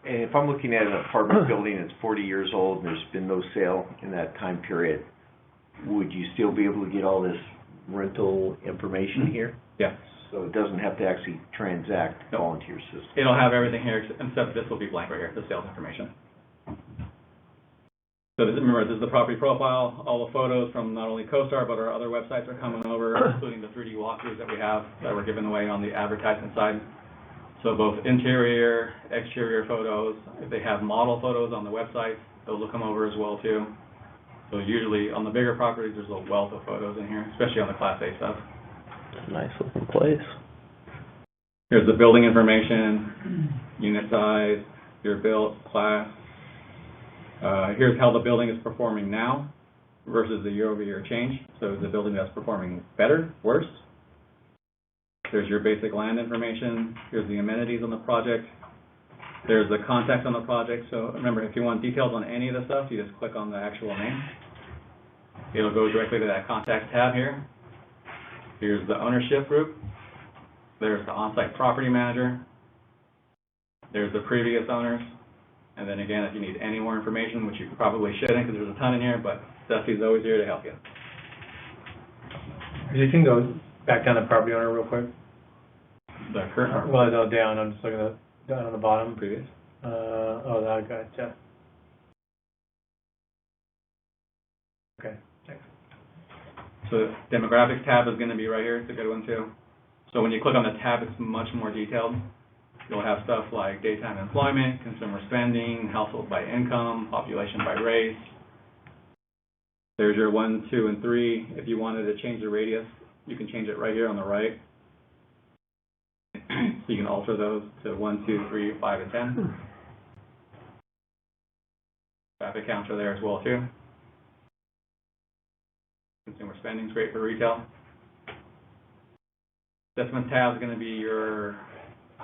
S2: And if I'm looking at an apartment building that's 40 years old and there's been no sale in that time period, would you still be able to get all this rental information here?
S1: Yeah.
S2: So it doesn't have to actually transact
S1: Nope.
S2: volunteer system?
S1: It'll have everything here except this will be blank right here, the sales information. So remember, this is the property profile. All the photos from not only CoStar but our other websites are coming over, including the 3D walkthroughs that we have that we're giving away on the advertisement side. So both interior, exterior photos. If they have model photos on the website, those will come over as well too. So usually on the bigger properties, there's a wealth of photos in here, especially on the Class A stuff.
S9: It's a nice looking place.
S1: Here's the building information, unit size, year built, class. Here's how the building is performing now versus the year-over-year change. So is the building that's performing better, worse? There's your basic land information. Here's the amenities on the project. There's the contacts on the project. So remember, if you want details on any of the stuff, you just click on the actual name. It'll go directly to that contacts tab here. Here's the ownership group. There's the on-site property manager. There's the previous owners. And then again, if you need any more information, which you probably shouldn't because there's a ton in here, but Dusty's always here to help you.
S11: You can go back down to property owner real quick.
S1: The current
S11: Well, no, down. I'm just looking at down on the bottom.
S1: previous.
S11: I gotcha. Okay, thanks.
S1: So the demographics tab is going to be right here. It's a good one too. So when you click on the tab, it's much more detailed. You'll have stuff like daytime employment, consumer spending, household by income, population by race. There's your 1, 2, and 3. If you wanted to change the radius, you can change it right here on the right. So you can alter those to 1, 2, 3, 5, and 10. Traffic counts are there as well too. Consumer spending is great for retail. Assessment tab is going to be your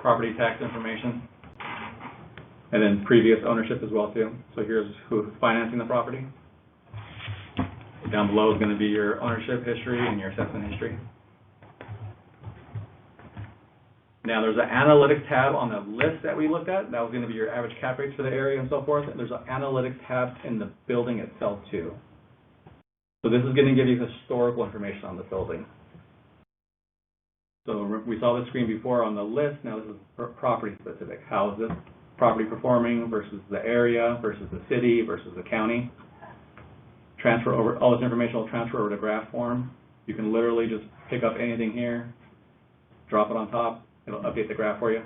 S1: property tax information. And then previous ownership as well too. So here's who's financing the property. Down below is going to be your ownership history and your assessment history. Now there's an analytics tab on the list that we looked at. That was going to be your average cap rates for the area and so forth. There's an analytics tab in the building itself too. So this is going to give you historical information on the building. So we saw the screen before on the list. Now this is property specific. How is this property performing versus the area versus the city versus the county? Transfer over, all this information will transfer over to graph form. You can literally just pick up anything here, drop it on top. It'll update the graph for you.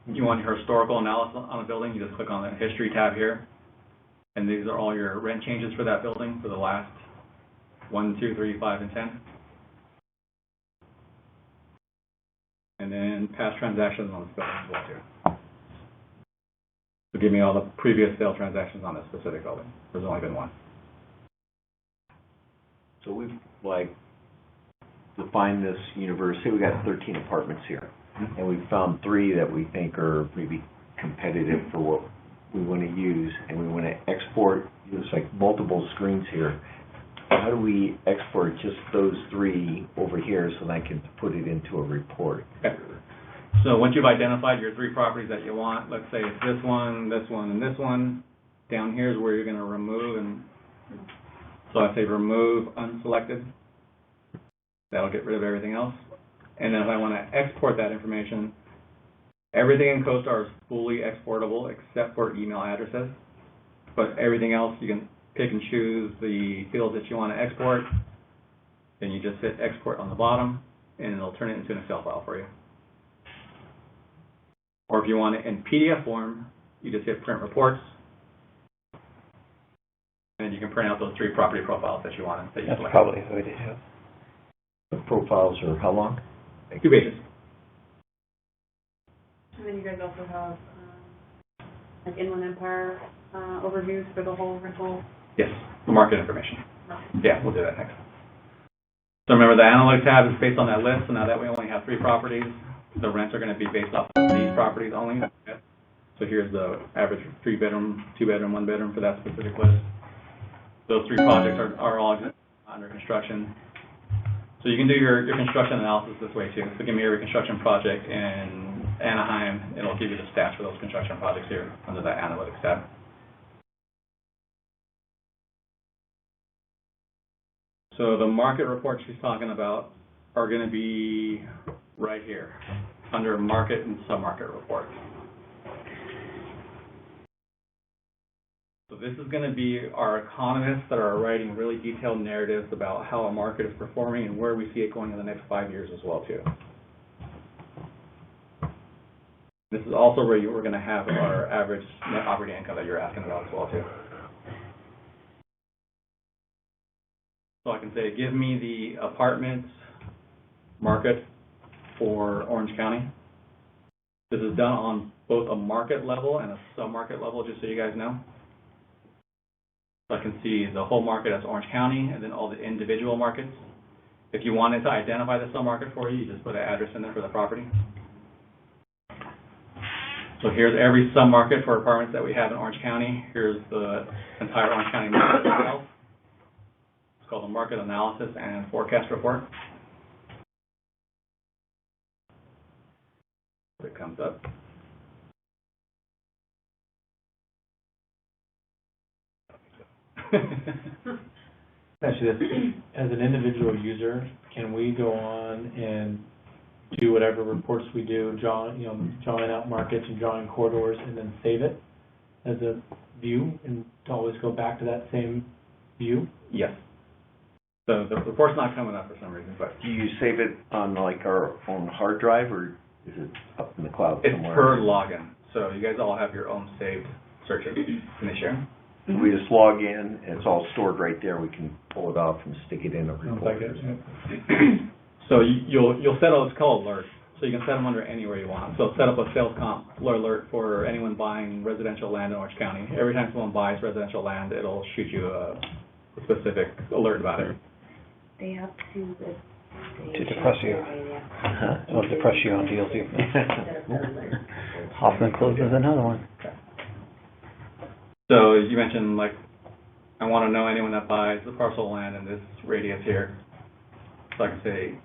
S1: You want your historical analysis on a building, you just click on the history tab here. And these are all your rent changes for that building for the last 1, 2, 3, 5, and 10. And then past transactions on this building as well too. So give me all the previous sale transactions on this specific building. There's only been one.
S2: So we've, like, defined this universe, say we got 13 apartments here, and we found 3 that we think are maybe competitive for what we want to use, and we want to export, there's like multiple screens here. How do we export just those 3 over here so that I can put it into a report?
S1: Okay. So once you've identified your 3 properties that you want, let's say it's this one, and this one, down here is where you're going to remove, and so I say remove unselected. That'll get rid of everything else. And then if I want to export that information, everything in CoStar is fully exportable except for email addresses. But everything else, you can pick and choose the fields that you want to export. Then you just hit export on the bottom, and it'll turn it into an Excel file for you. Or if you want it in PDF form, you just hit print reports, and you can print out those 3 property profiles that you want. That you
S6: That's
S1: select.
S6: probably the way to do it.
S2: The profiles are how long?
S1: 2 pages.
S3: And then you guys also have, like Inland Empire, overviews for the whole rental.
S1: Yes, the market information. Yeah, we'll do that next. So remember, the Analytics tab is based on that list, so now that we only have 3 properties, the rents are going to be based off of these properties only. So here's the average 3-bedroom, 2-bedroom, 1-bedroom for that specific list. Those 3 projects are all under construction. So you can do your construction analysis this way too. So give me every construction project in Anaheim, it'll give you the stats for those construction projects here under that Analytics tab. So the market reports she's talking about are going to be right here under market and submarket reports. So this is going to be our economists that are writing really detailed narratives about how a market is performing and where we see it going in the next 5 years as well too. This is also where we're going to have our average net operating income that you're asking about as well too. So I can say, give me the apartment market for Orange County. This is done on both a market level and a sub-market level, just so you guys know. So I can see the whole market as Orange County and then all the individual markets. If you wanted to identify the sub-market for you, you just put an address in there for the property. So here's every sub-market for apartments that we have in Orange County. Here's the entire Orange County market itself. It's called the Market Analysis and Forecast Report. It comes up.
S11: Actually, as an individual user, can we go on and do whatever reports we do, drawing out markets and drawing corridors, and then save it as a view, and to always go back to that same view?
S1: Yes. So the report's not coming up for some reason, but
S2: Do you save it on like our own hard drive, or is it up in the cloud
S1: it's
S2: somewhere?
S1: per login. So you guys all have your own saved searches. Can they share?
S2: We just log in, and it's all stored right there. We can pull it off and stick it in a
S11: Sounds
S2: report.
S11: like it.
S1: So you'll set up, it's called alerts. So you can set them under anywhere you want. So set up a sales comp alert for anyone buying residential land in Orange County. Every time someone buys residential land, it'll shoot you a specific alert about it.
S4: They have to
S6: depress you. It'll depress you on deals. Hoffman closes another one.
S1: So you mentioned, like, I want to know anyone that buys the parcel of land in this radius here. So I can say,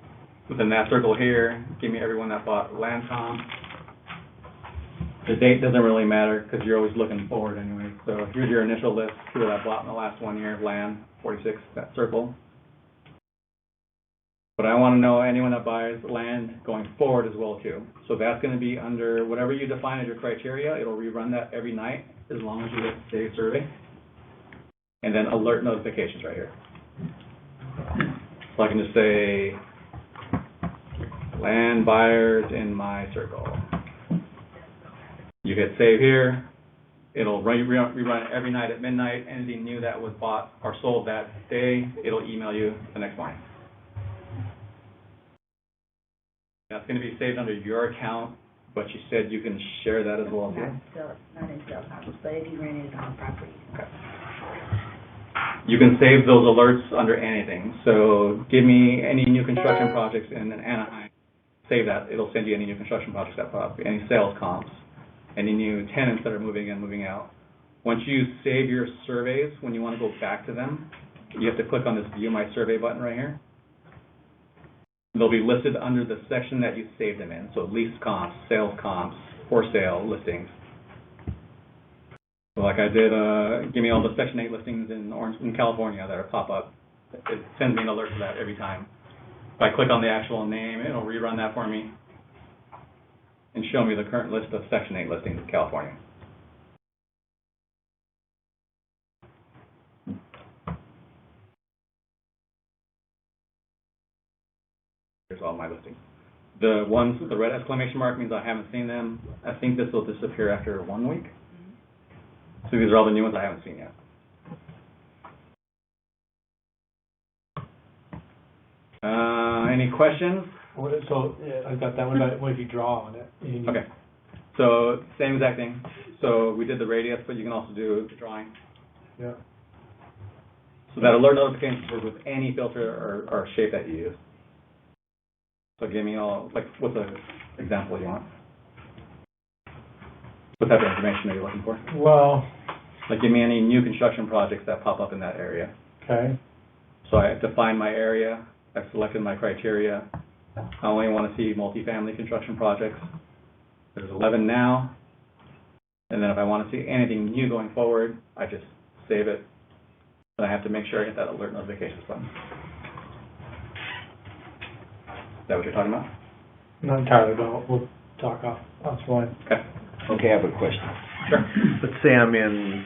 S1: within that circle here, give me everyone that bought land comp. The date doesn't really matter because you're always looking forward anyway. So here's your initial list, who that bought in the last 1 year of land, 46, that circle. But I want to know anyone that buys land going forward as well too. So that's going to be under whatever you define as your criteria. It'll rerun that every night as long as you hit save survey. And then alert notifications right here. So I can just say, land buyers in my circle. You hit save here, It'll rerun it every night at midnight. Anything new that was bought or sold that day, it'll email you the next morning. That's going to be saved under your account, but you said you can share that as well, too?
S4: Not in sales house, but if you rent it on property.
S1: Okay. You can save those alerts under anything. So give me any new construction projects in Anaheim. Save that. It'll send you any new construction projects that pop up, any sales comps, any new tenants that are moving in, moving out. Once you save your surveys, when you want to go back to them, you have to click on this View My Survey button right here. They'll be listed under the section that you saved them in. So lease comps, sales comps, for sale listings. So like I did, give me all the Section 8 listings in California that are pop up. It sends me an alert for that every time. If I click on the actual name, it'll rerun that for me and show me the current list of Section 8 listings in California. Here's all my listings. The ones with the red exclamation mark means I haven't seen them. I think this will disappear after 1 week. So these are all the new ones I haven't seen yet. Any questions?
S11: So, I got that one, but what if you draw on it?
S1: Okay. So same exact thing. So we did the radius, but you can also do the drawing.
S11: Yeah.
S1: So that alert notifications work with any filter or shape that you use. So give me all, like, what's an example you want? What type of information are you looking for?
S11: Well.
S1: Like, give me any new construction projects that pop up in that area.
S11: Okay.
S1: So I defined my area. I've selected my criteria. I only want to see multifamily construction projects. There's 11 now. And then if I want to see anything new going forward, I just save it. But I have to make sure I hit that alert notifications button. Is that what you're talking about?
S11: Not entirely, but we'll talk offline.
S1: Okay.
S2: Okay, I have a question.
S1: Sure.
S2: Let's say I'm in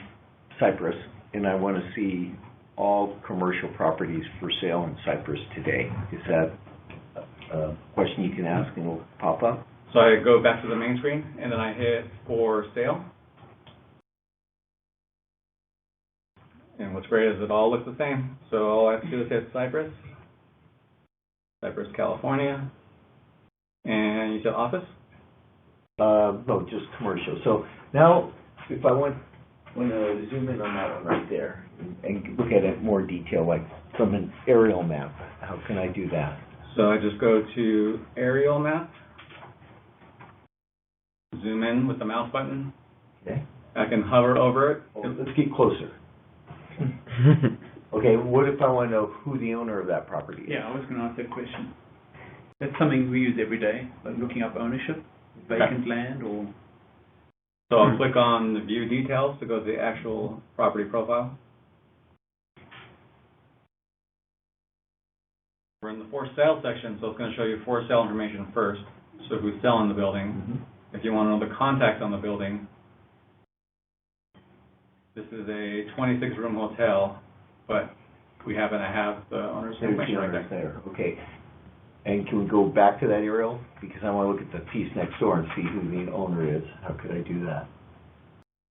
S2: Cyprus and I want to see all commercial properties for sale in Cyprus today. Is that a question you can ask and it'll pop up?
S1: So I go back to the main screen and then I hit for sale. And what's great is it all looks the same. So all I have to do is hit Cyprus, California, and you said office?
S2: No, just commercial. So now, if I want to zoom in on that one right there and look at it in more detail, like from an aerial map, how can I do that?
S1: So I just go to aerial map, zoom in with the mouse button.
S2: Okay.
S1: I can hover over it.
S2: Oh, let's get closer. Okay, what if I want to know who the owner of that property is?
S5: Yeah, I was going to ask that question. That's something we use every day, like looking up ownership, vacant land, or...
S1: So I'll click on the view details to go to the actual property profile. We're in the for sale section, so it's going to show you for sale information first. So who's selling the building. If you want to know the contacts on the building, this is a 26-room hotel, but we happen to have the owner's information right there.
S2: Okay. And can we go back to that aerial? Because I want to look at the piece next door and see who the owner is. How could I do that?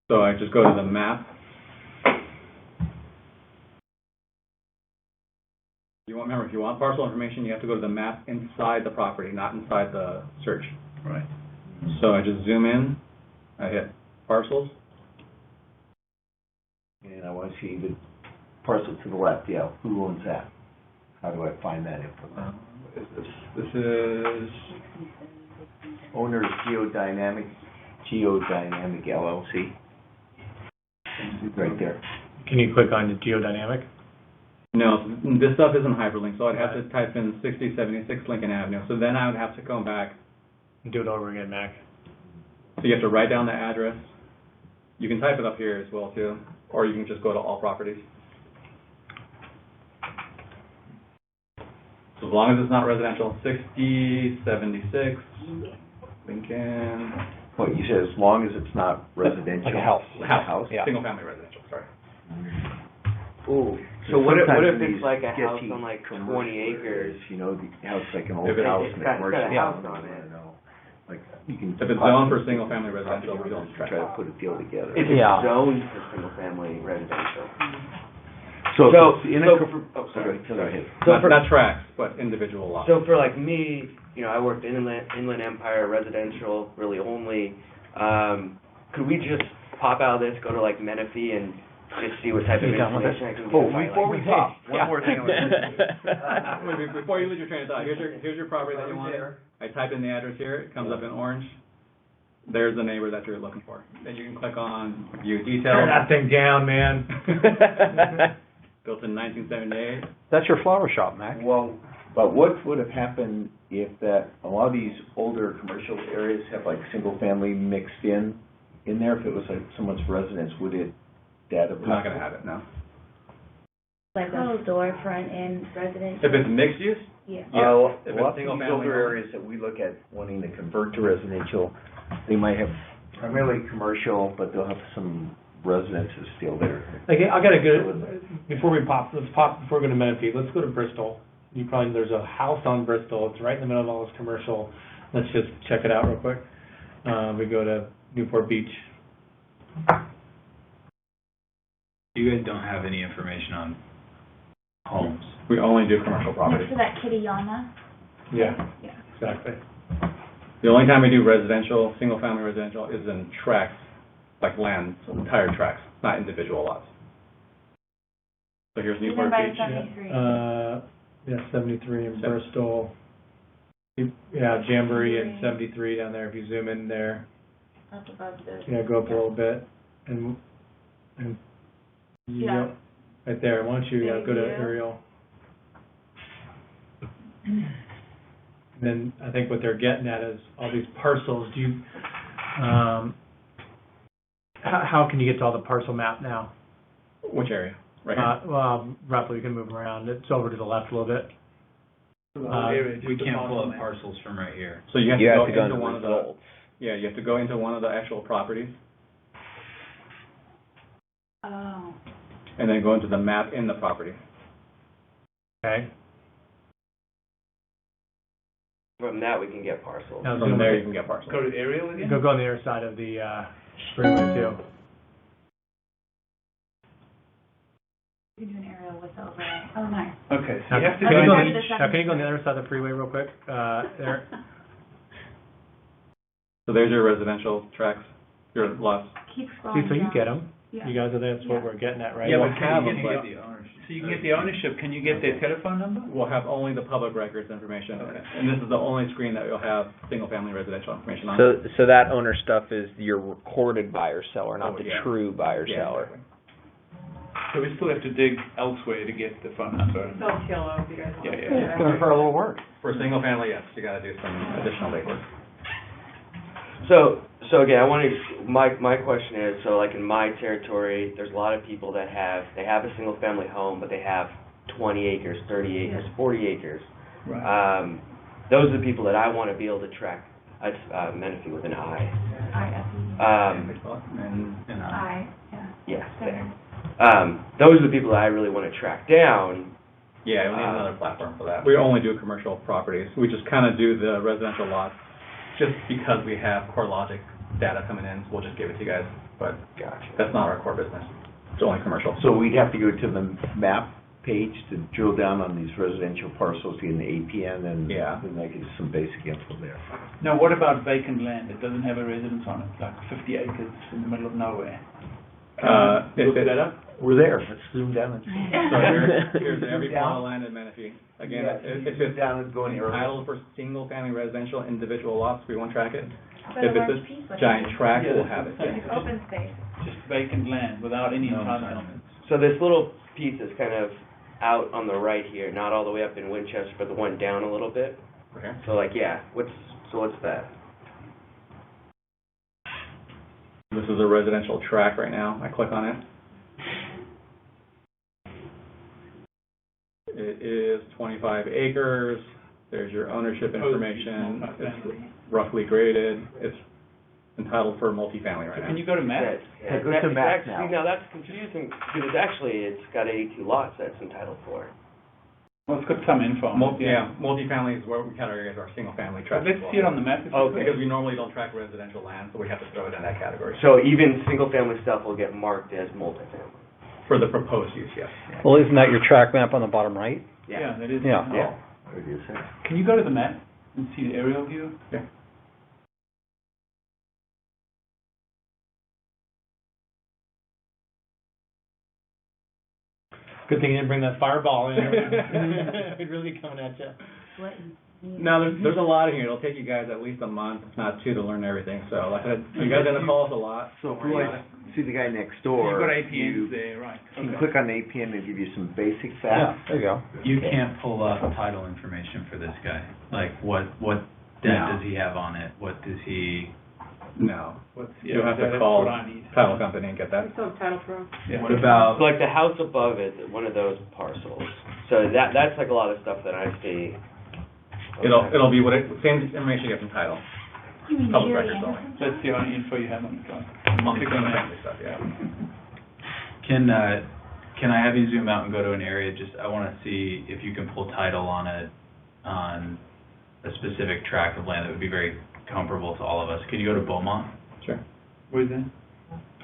S1: So I just go to the map. Remember, if you want parcel information, you have to go to the map inside the property, not inside the search.
S10: Right.
S1: So I just zoom in, I hit parcels.
S2: And I want to see the parcel to the left. Yeah, who owns that? How do I find that info?
S1: What is this? This is...
S2: Owner is Geodynamic LLC. Right there.
S11: Can you click on the geodynamic?
S1: No, this stuff isn't hyperlinked, so I'd have to type in 6076 Lincoln Avenue. So then I would have to come back.
S11: Do it over again, Mac.
S1: So you have to write down the address. You can type it up here as well, too. Or you can just go to all properties. So as long as it's not residential, 6076 Lincoln.
S2: What, you said as long as it's not residential?
S6: Like a house.
S1: House.
S6: Yeah.
S1: Single family residential, sorry.
S8: Ooh, so what if
S2: Sometimes
S8: it's
S2: these
S8: like a house
S2: sketchy
S8: on like 20
S2: commercial
S8: acres?
S2: areas, you know, the house like an old
S1: If it's-
S2: house
S8: it's
S2: in a
S8: got
S2: commercial
S8: a house
S2: zone,
S8: on
S2: you
S8: it.
S2: wanna know Like, you can.
S1: If it's zoned for single-family residential, we don't track
S2: Try to
S1: that.
S2: put a deal together.
S8: If it's
S6: Yeah.
S8: zoned for single-family residential.
S2: So,
S8: So-
S2: if it's in a,
S8: so
S2: co-
S8: for- oh,
S2: go
S8: sorry.
S2: ahead, go ahead.
S8: So
S1: Not,
S8: for-
S1: not tracks, but individual lots.
S8: So for like me, you know, I worked in Inland Empire residential, really only. Could we just pop out of this, go to like Menifee and just see what type of
S6: You done with it?
S8: information I can get?
S2: Oh,
S8: if I,
S2: before we
S8: like-
S2: pop,
S6: Yeah.
S2: one more thing.
S1: Wait, before you lose your train of thought, here's your property that you want. I type in the address here, it comes up in orange. There's the neighbor that you're looking for. Then you can click on view details.
S11: Turn that thing down, man.
S1: Built in 1978.
S6: That's your flower shop, Mac.
S2: Well, but what would have happened if that, a lot of these older commercial areas have like single family mixed in there, if it was like someone's residence, would it, that have?
S1: We're not gonna have it, no.
S4: Like a storefront and residential.
S1: If it's mixed use,
S4: Yeah.
S1: yes.
S2: A
S1: If
S2: lot
S1: it's
S2: of these
S1: single family
S2: older
S1: home.
S2: areas that we look at wanting to convert to residential, they might have primarily commercial, but they'll have some residences still there.
S11: Like, I got a good, before we go to Menifee, let's go to Bristol. There's a house on Bristol, it's right in the middle of all this commercial. Let's just check it out real quick. We go to Newport Beach.
S10: You guys don't have any information on homes.
S1: We only do commercial property.
S7: Next to that Kitayama?
S11: Yeah,
S7: Yeah.
S11: exactly.
S1: The only time we do residential, single-family residential, is in tracts, like land, so entire tracts, not individual lots. So here's
S7: Even
S1: Newport
S7: by
S1: Beach.
S7: 73.
S11: Yeah, 73 in Bristol. Yeah, Jamboree and 73 down there, if you zoom in there.
S7: Up above the.
S11: Yeah, go up a little bit, and
S7: Yeah.
S11: yep, right there. Why don't you go to
S7: There you go.
S11: aerial? Then I think what they're getting at is all these parcels. Do you, how can you get to all the parcel map now?
S1: Which area? Right here?
S11: Well, roughly, we can move around. It's over to the left a little bit.
S10: We can't pull up parcels from right here.
S1: So you have
S9: You
S1: to
S9: have to
S1: go
S9: go
S1: into
S9: into
S1: one of the,
S9: results.
S1: yeah, you have to go into one of the actual properties,
S7: Oh.
S1: and then go into the map in the property.
S11: Okay.
S8: From that, we can get parcels.
S11: Now
S1: From
S11: zoom
S1: there,
S11: in.
S1: you can get parcels.
S5: Go to aerial again?
S11: Go on the other side of the freeway too.
S7: You can do an aerial with the overlay. Oh, nice.
S5: Okay, so
S11: Now,
S5: you have to
S11: can
S5: go
S11: you go
S5: into
S11: on- now, can you go on the other side of the freeway real quick? There.
S1: So there's your residential tracts, your lots.
S7: Keep
S11: See,
S7: scrolling
S11: so you
S7: down.
S11: get them.
S7: Yeah.
S11: You guys are there. That's what
S7: Yeah.
S11: we're getting at, right?
S5: Yeah,
S1: We'll
S5: but
S1: have
S5: can
S1: them,
S5: you
S1: but-
S5: get the ownership? So you can get the ownership, can you get their telephone number?
S1: We'll have only the public records information,
S5: Okay.
S1: and this is the only screen that you'll have single-family residential information on.
S9: So that owner stuff is your recorded buyer seller, not
S1: Oh,
S9: the
S1: yeah.
S9: true buyer
S1: Yeah,
S9: seller.
S1: exactly.
S5: So we still have to dig elsewhere to get the phone number.
S3: Still TLO if you guys want.
S5: Yeah,
S3: to
S5: yeah.
S3: do
S6: It's
S3: that.
S6: gonna require a little work.
S1: For single-family, yes, you gotta do some additional legwork.
S8: So again, I want to, my question is, so like in my territory, there's a lot of people that they have a single family home, but they have 20 acres, 30 acres, 40 acres.
S5: Right.
S8: Those are the people that I want to be able to track. It's Menifee with an I.
S1: And,
S7: I, yeah.
S8: Yes,
S7: There.
S8: those are the people that I really want to track down.
S1: yeah, we need another platform for that. We only do commercial properties. We just kind of do the residential lots, just because we have CoreLogic data coming in, so we'll just give it to you guys. But
S8: Gotcha.
S1: that's not our core business. It's only commercial.
S2: So we'd have to go to the map page to drill down on these residential parcels in the APN, and
S1: Yeah.
S2: then that gives some basic info there.
S5: Now, what about vacant land? It doesn't have a residence on it, like 50 acres in the middle of nowhere. Look that up?
S2: We're there, let's zoom down and see.
S1: So here's every plot of land in Menifee. Again,
S2: Yeah,
S1: if
S2: zoom
S1: it's
S2: down and go in here.
S1: entitled for single-family residential individual lots, we won't track it.
S7: But a
S1: If
S7: large
S1: it's
S7: piece
S1: a
S7: would
S1: giant
S7: have-
S1: tract,
S5: Yeah,
S1: we'll
S5: that's
S1: have it,
S5: the
S1: yeah.
S5: thing.
S7: It's open space.
S5: Just vacant land without any
S1: No
S5: entitlement.
S8: So this little piece is kind of out on the right here, not all the way up in Winchester, but the one down a little bit.
S1: Okay.
S8: So like, yeah, what's that?
S1: This is a residential tract right now. I click on it. It is 25 acres. There's your ownership information. It's roughly graded. It's entitled for multifamily right
S5: Can
S1: now.
S5: you go to map?
S2: Yeah, go to map now.
S8: See, now that's confusing, because it's got 82 lots that's entitled for.
S5: Well, it's got some info on it,
S1: Yeah, multifamily is where we categorize our single-family tract.
S5: Let's see it on the map. If you
S2: Okay.
S5: could.
S1: Because we normally don't track residential land, so we have to throw it in that category.
S2: So even single-family stuff will get marked as multifamily?
S1: For the proposed use, yes.
S6: Well, isn't that your track map on the bottom right?
S5: Yeah, that is.
S6: Yeah.
S2: Yeah. What it is, yeah.
S5: Can you go to the map and see the aerial view?
S1: Yeah.
S11: Good thing you didn't bring that fireball in. It'd really be coming at you.
S1: No, there's a lot in here. It'll take you guys at least a month, if not two, to learn everything. So like I said, you guys are gonna call us a lot.
S2: So if we want to see the guy next door,
S5: You've got
S2: you
S5: APNs there, right.
S2: can
S5: Okay.
S2: click on the APN and give you some basic
S6: Yeah,
S2: facts.
S6: there you go.
S10: You can't pull up title information for this guy. Like, what debt
S1: No.
S10: does he have on it? What does he,
S1: No.
S5: Yeah,
S1: You'll have to
S5: that's
S1: call
S5: what I need.
S1: title company and get that.
S3: We still have title pro.
S5: Yeah.
S10: what about,
S8: So like the house above it, one of those parcels. So that's like a lot of stuff that I see.
S1: It'll be same information you get from title.
S7: You mean
S1: Public
S7: Jerry
S1: records only.
S7: Anderson?
S5: That's the only info you have on the phone.
S1: Multi-family stuff, yeah.
S10: can I have you zoom out and go to an area, I wanna see if you can pull title on a specific tract of land that would be very comparable to all of us. Could you go to Beaumont?
S1: Sure.
S5: Where's that?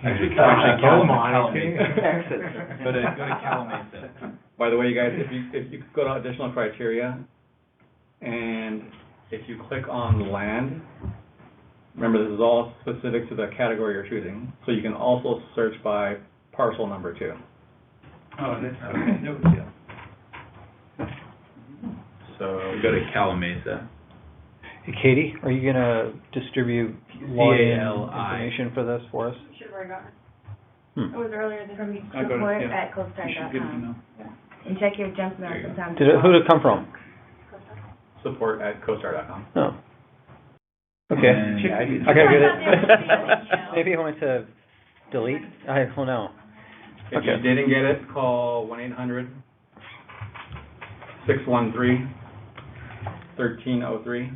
S10: Actually,
S11: Beaumont,
S10: Calamasa.
S2: Texas.
S10: Go to Calamasa.
S1: By the way, you guys, if you go to additional criteria, and if you click on land, remember this is all specific to the category you're choosing, so you can also search by parcel number 2.
S5: Oh, that's, okay, no big deal.
S10: So go to Calamasa.
S6: Hey, Katie, are you gonna distribute login
S10: CALI.
S6: information for this for us?
S3: You should have already gotten it.
S7: It was earlier this week.
S5: I got it,
S4: Support
S5: yeah.
S4: at
S5: You should get an
S4: CoStar.com.
S5: email.
S4: And check your junk mail
S10: There you go.
S4: sometimes.
S6: Who did it come from?
S1: Support at CoStar.com.
S6: Oh. Okay.
S10: And-
S6: I gotta get
S7: Yeah.
S6: it. Maybe I want to delete, I don't know.
S1: If you
S6: Okay.
S1: didn't get it, call 1-800-613-1303.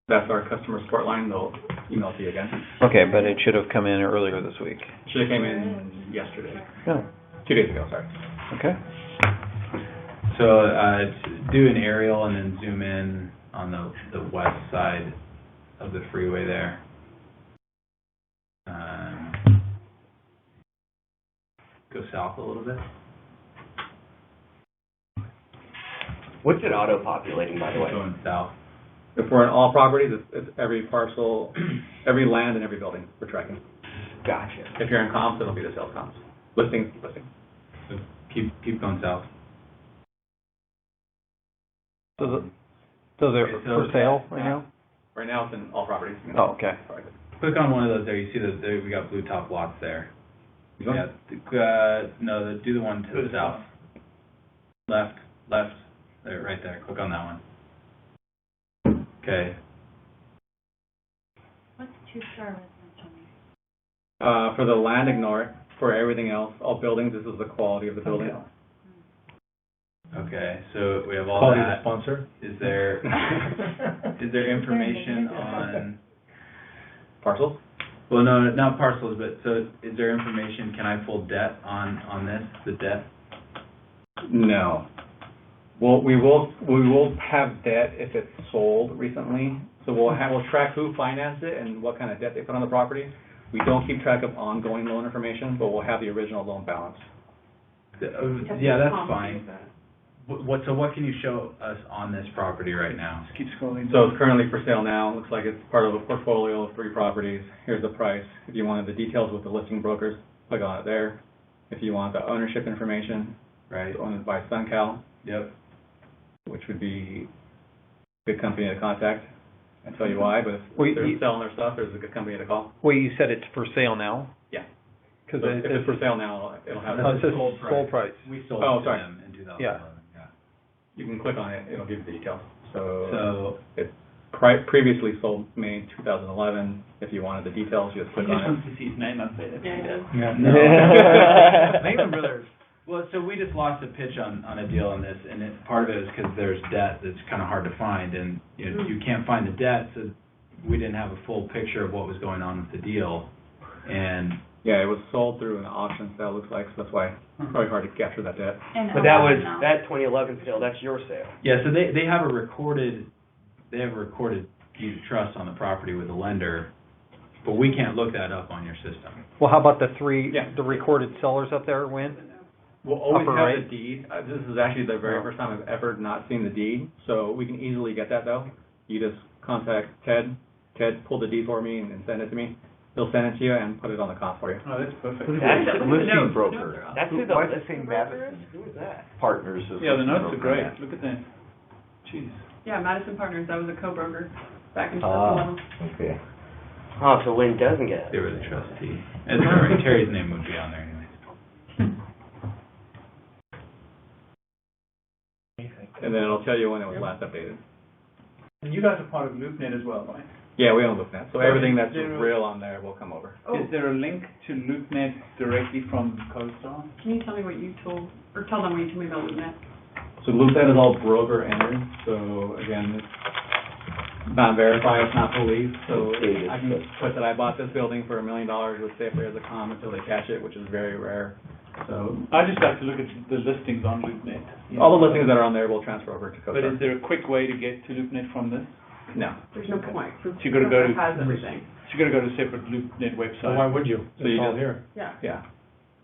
S1: That's our customer support line. They'll email it to you again.
S6: Okay, but it should have come in earlier this week.
S1: Should have came in yesterday.
S6: No.
S1: 2 days ago, sorry.
S6: Okay.
S10: So, do an aerial and then zoom in on the west side of the freeway there. Go south a little bit.
S8: What's it auto-populating, by the way?
S10: Going south.
S1: If we're in all properties, it's every parcel, every land and every building we're tracking.
S8: Gotcha.
S1: If you're in comps, it'll be the sales comps. Listings.
S10: So keep going south.
S6: So they're
S10: Okay, so
S6: for sale right now?
S1: Right now, it's in all properties.
S6: Oh, okay.
S10: Click on one of those there. You see we got blue top lots there.
S1: You want-
S10: Yeah. No, do the one to the south. Left. There, right there. Click on that one. Okay.
S7: What's two-star residential?
S1: For the land, ignore it. For everything else, all buildings, this is the quality of the building.
S10: Okay. So we have all
S11: Quality of the
S10: that.
S11: sponsor.
S10: Is there information on?
S1: Parcels?
S10: Well, no, not parcels, but so is there information? Can I pull debt on this? The debt?
S1: No. Well, we will have debt if it's sold recently. So we'll track who financed it and what kind of debt they put on the property. We don't keep track of ongoing loan information, but we'll have the original loan balance.
S10: Yeah, that's fine. So what can you show us on this property right now?
S5: Just keep scrolling.
S1: So it's currently for sale now. Looks like it's part of a portfolio of 3 properties. Here's the price. If you wanted the details with the listing brokers, click on it there. If you want the ownership information,
S10: Right.
S1: it's owned by SunCal,
S10: Yep.
S1: which would be a good company to contact. And tell you why, but if
S6: Wait,
S1: they're
S6: you-
S1: selling their stuff, there's a good company to call.
S6: Wait, you said it's for sale now?
S1: Yeah.
S6: Because
S1: So if it's for sale now, it'll have.
S6: No, it says
S10: Sold
S6: sold price.
S10: We sold
S1: Oh,
S10: it to
S1: sorry.
S10: them in 2011.
S6: Yeah.
S1: You can click on it, it'll give you the details.
S10: So
S1: It's previously sold May 2011. If you wanted the details, you just
S5: He
S1: click
S5: just
S1: on it.
S5: wants to see his name up there. That's what he does.
S10: Lehman Brothers. Well, so we just lost a pitch on a deal on this, and part of it is because there's debt that's kind of hard to find, and you can't find the debt, so we didn't have a full picture of what was going on with the deal, and
S1: Yeah, it was sold through an auction sale, looks like, so that's why it's probably hard to capture that debt.
S7: And
S8: But that was,
S7: now.
S8: that 2011 sale, that's your sale.
S10: Yeah, so they have a recorded deed of trust on the property with the lender, but we can't look that up on your system.
S6: Well, how about the
S1: Yeah.
S6: the recorded sellers up there, Win?
S1: We'll always
S6: Upper
S1: have
S6: right.
S1: the deed. This is actually the very first time I've ever not seen the deed, so we can easily get that though. You just contact Ted. Ted pulled the deed for me and send it to me. He'll send it to you and put it on the comp for you.
S5: Oh, that's perfect.
S8: That's-
S2: Listing broker.
S8: That's who the
S2: Why is it saying
S8: listing broker is?
S2: Madison
S8: Who is that?
S2: Partners? is
S5: Yeah, the
S2: listing
S5: notes are
S2: broker.
S5: great. Look at that. Jeez.
S3: Yeah, Madison Partners, I was a co-broker back in
S2: Ah,
S3: 2011.
S2: okay.
S8: Oh, so Lynn doesn't get
S10: They
S8: it.
S10: were the trustee. And sorry, Terry's name would be on there anyways.
S1: And then it'll tell you when it was last updated.
S5: And you guys are part of LoopNet as well, right?
S1: Yeah, we own LoopNet, so everything that's
S5: Zero.
S1: real on there will come over.
S3: Oh.
S5: Is there a link to LoopNet directly from CoStar?
S3: Can you tell me what you told, or tell them what you told me about LoopNet?
S1: So LoopNet is all broker entered, so again, it's not verified, it's not police, so I can put that I bought this building for $1 million with Safeway as a comp until they catch it, which is very rare. So
S5: I just like to look at the listings on LoopNet.
S1: all the listings that are on there will transfer over to
S5: But is
S1: CoStar.
S5: there a quick way to get to LoopNet from this?
S1: No.
S3: There's no point.
S5: So you gotta go to-
S3: Has everything.
S5: So you gotta go to a separate LoopNet
S11: So why
S5: website.
S11: would you?
S1: So you
S11: It's all
S1: just-
S11: here.
S3: Yeah.
S1: Yeah.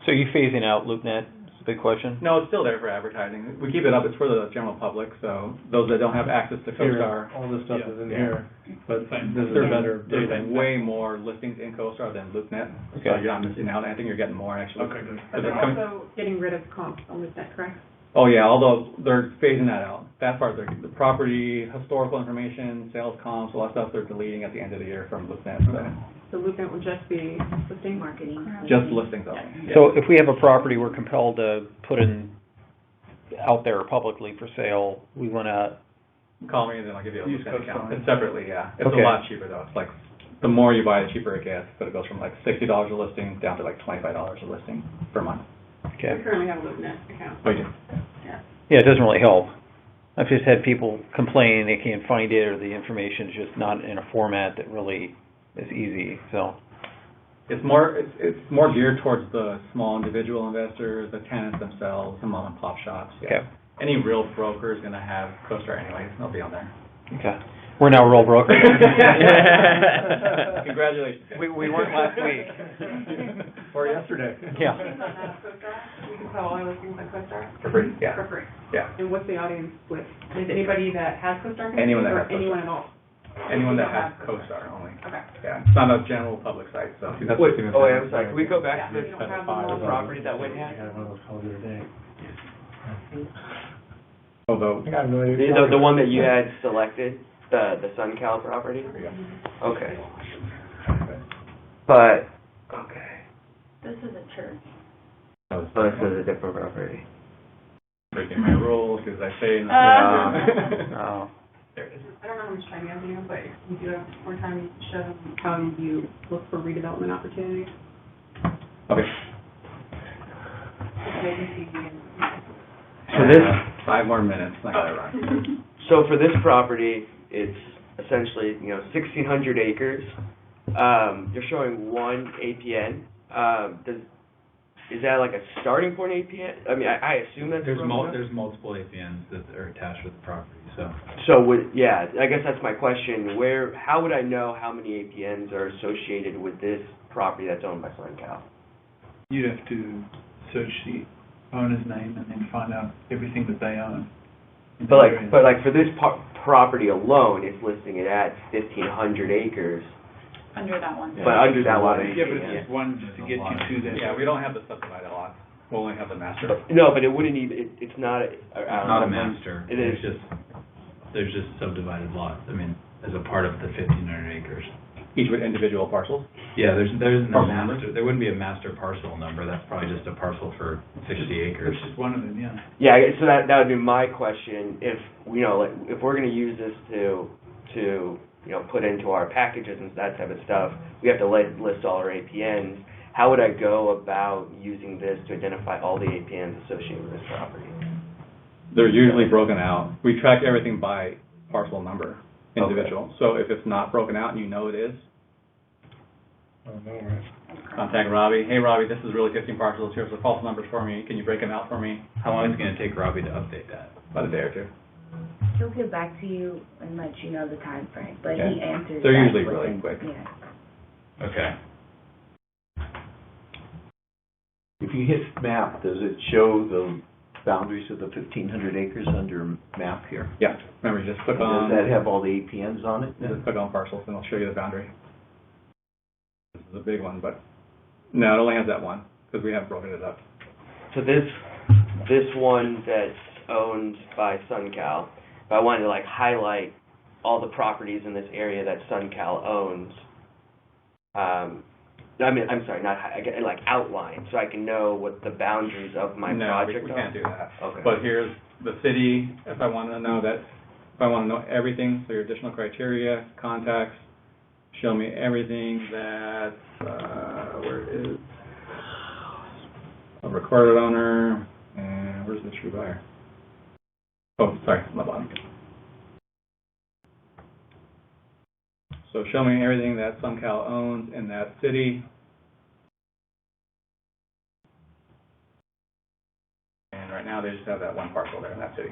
S6: So you phasing out LoopNet? Is the big question.
S1: No, it's still there for advertising. We keep it up, it's for the general public, so those that don't have access to
S11: Here,
S1: CoStar,
S11: all this stuff
S5: Yeah.
S11: is in
S1: Yeah.
S11: here, but
S5: Fine.
S11: this is
S1: there's
S11: better.
S1: there's way more listings in CoStar than LoopNet. So
S6: Okay.
S1: you're not missing out, I think you're getting more actually.
S5: Okay, good.
S3: But they're also getting rid of comps on LoopNet, correct?
S1: Oh, yeah, although they're phasing that out. That part, the property, historical information, sales comps, all that stuff, they're deleting at the end of the year from LoopNet, so
S3: So LoopNet will just be listing
S7: Marketing.
S1: just listings only. Yeah.
S6: So if we have a property we're compelled to put in out there publicly for sale, we want to,
S1: Call me and then I'll give you a
S5: Use
S1: LoopNet
S5: CoStar.
S1: account. It's separately, yeah. It's
S6: Okay.
S1: a lot cheaper though. It's like, the more you buy, the cheaper it gets, but it goes from like $60 a listing down to like $25 a listing per month.
S3: We
S6: okay.
S3: currently have a LoopNet account.
S1: Oh, you do?
S6: Yeah, it doesn't really help. I've just had people complain they can't find it or the information's just not in a format that really is easy, so.
S1: It's more geared towards the small individual investors, the tenants themselves, the mom and pop shops. Yeah.
S6: Okay.
S1: Any real broker is gonna have CoStar anyways, they'll be on there.
S6: Okay. We're now rural brokers.
S1: Congratulations.
S6: We weren't last week.
S1: Or yesterday.
S6: Yeah.
S3: CoStar, we can sell all our listings on CoStar
S1: For free, yeah,
S3: for free.
S1: yeah.
S3: And what's the audience split? Is anybody that has CoStar? connected
S1: Anyone that
S3: or
S1: has CoStar.
S3: anyone at all?
S1: Anyone that has CoStar only.
S3: Okay.
S1: Yeah, it's not a general public site, so.
S8: Wait, oh, wait, I'm sorry. Can we go back to
S3: Yeah,
S8: this
S3: we don't have
S8: the
S3: them all.
S8: property that Wynn
S11: I
S8: had?
S11: had one of those calls the other day.
S1: Although,
S11: I got no idea.
S8: The one that you had selected, the SunCal property? Okay. But, okay.
S7: This is a church.
S8: Oh, this is a different property.
S1: breaking my rules, because I say in the.
S6: Oh.
S1: There it is.
S3: I don't know how much time you have, Daniel, but if you do have more time, you can show them how you look for redevelopment opportunities.
S1: Okay.
S8: So this,
S1: 5 more minutes, I gotta run.
S8: so for this property, it's essentially, 1,600 acres. They're showing one APN. Is that like a starting point APN? I mean, I assume that's.
S10: There's multiple APNs that are attached with the property, so.
S8: So I guess that's my question. How would I know how many APNs are associated with this property that's owned by SunCal?
S5: You'd have to search the owner's name and then find out everything that they own.
S8: But like for this property alone, it's listing it at 1,500 acres.
S7: Under that one.
S8: But under that one.
S5: Yeah, but it's just one to get you to that.
S1: Yeah, we don't have the subdivided lots, we'll only have the master.
S8: No, but it wouldn't even, it's not.
S10: It's not a master.
S8: It is.
S10: There's just subdivided lots, I mean, as a part of the 1,500 acres.
S1: Each with individual parcels?
S10: Yeah, there isn't a
S1: Parcel
S10: master, there wouldn't be a master parcel number, that's probably just a parcel for 60 acres.
S5: It's just one of them, yeah.
S8: Yeah, so that would be my question. If, if we're gonna use this to put into our packages and that type of stuff, we have to list all our APNs. How would I go about using this to identify all the APNs associated with this property?
S1: They're usually broken out. We track everything by parcel number, individual. So if it's not broken out and you know it is,
S11: Oh, no, right.
S1: Contact Robbie. Hey, Robbie, this is really 15 parcels. Here's the false numbers for me. Can you break them out for me?
S10: How long is it gonna take Robbie to update that?
S1: About a day or two.
S4: He'll get back to you and let you know the time frame, but
S1: Okay.
S4: he answers.
S1: They're
S4: back
S1: usually
S4: within-
S1: really quick.
S4: Yeah.
S10: Okay.
S2: If you hit map, does it show the boundaries of the 1,500 acres under map here?
S1: Yeah. Remember, you just click on.
S2: Does that have all the APNs on it?
S1: Just click on parcels and it'll show you the boundary. This is a big one, but no, it only has that one because we haven't broken it up.
S8: So this one that's owned by SunCal, if I wanted to like highlight all the properties in this area that SunCal owns, I'm sorry, like outline, so I can know what the boundaries of my project
S1: we
S8: are?
S1: can't do that.
S8: Okay.
S1: But here's the city, if I want to know everything, so your additional criteria, contacts, show me everything that, where it is, a recorded owner, and where's the true buyer? Oh, sorry, on the bottom. So show me everything that SunCal owns in that city. And right now, they just have that one parcel there in that city.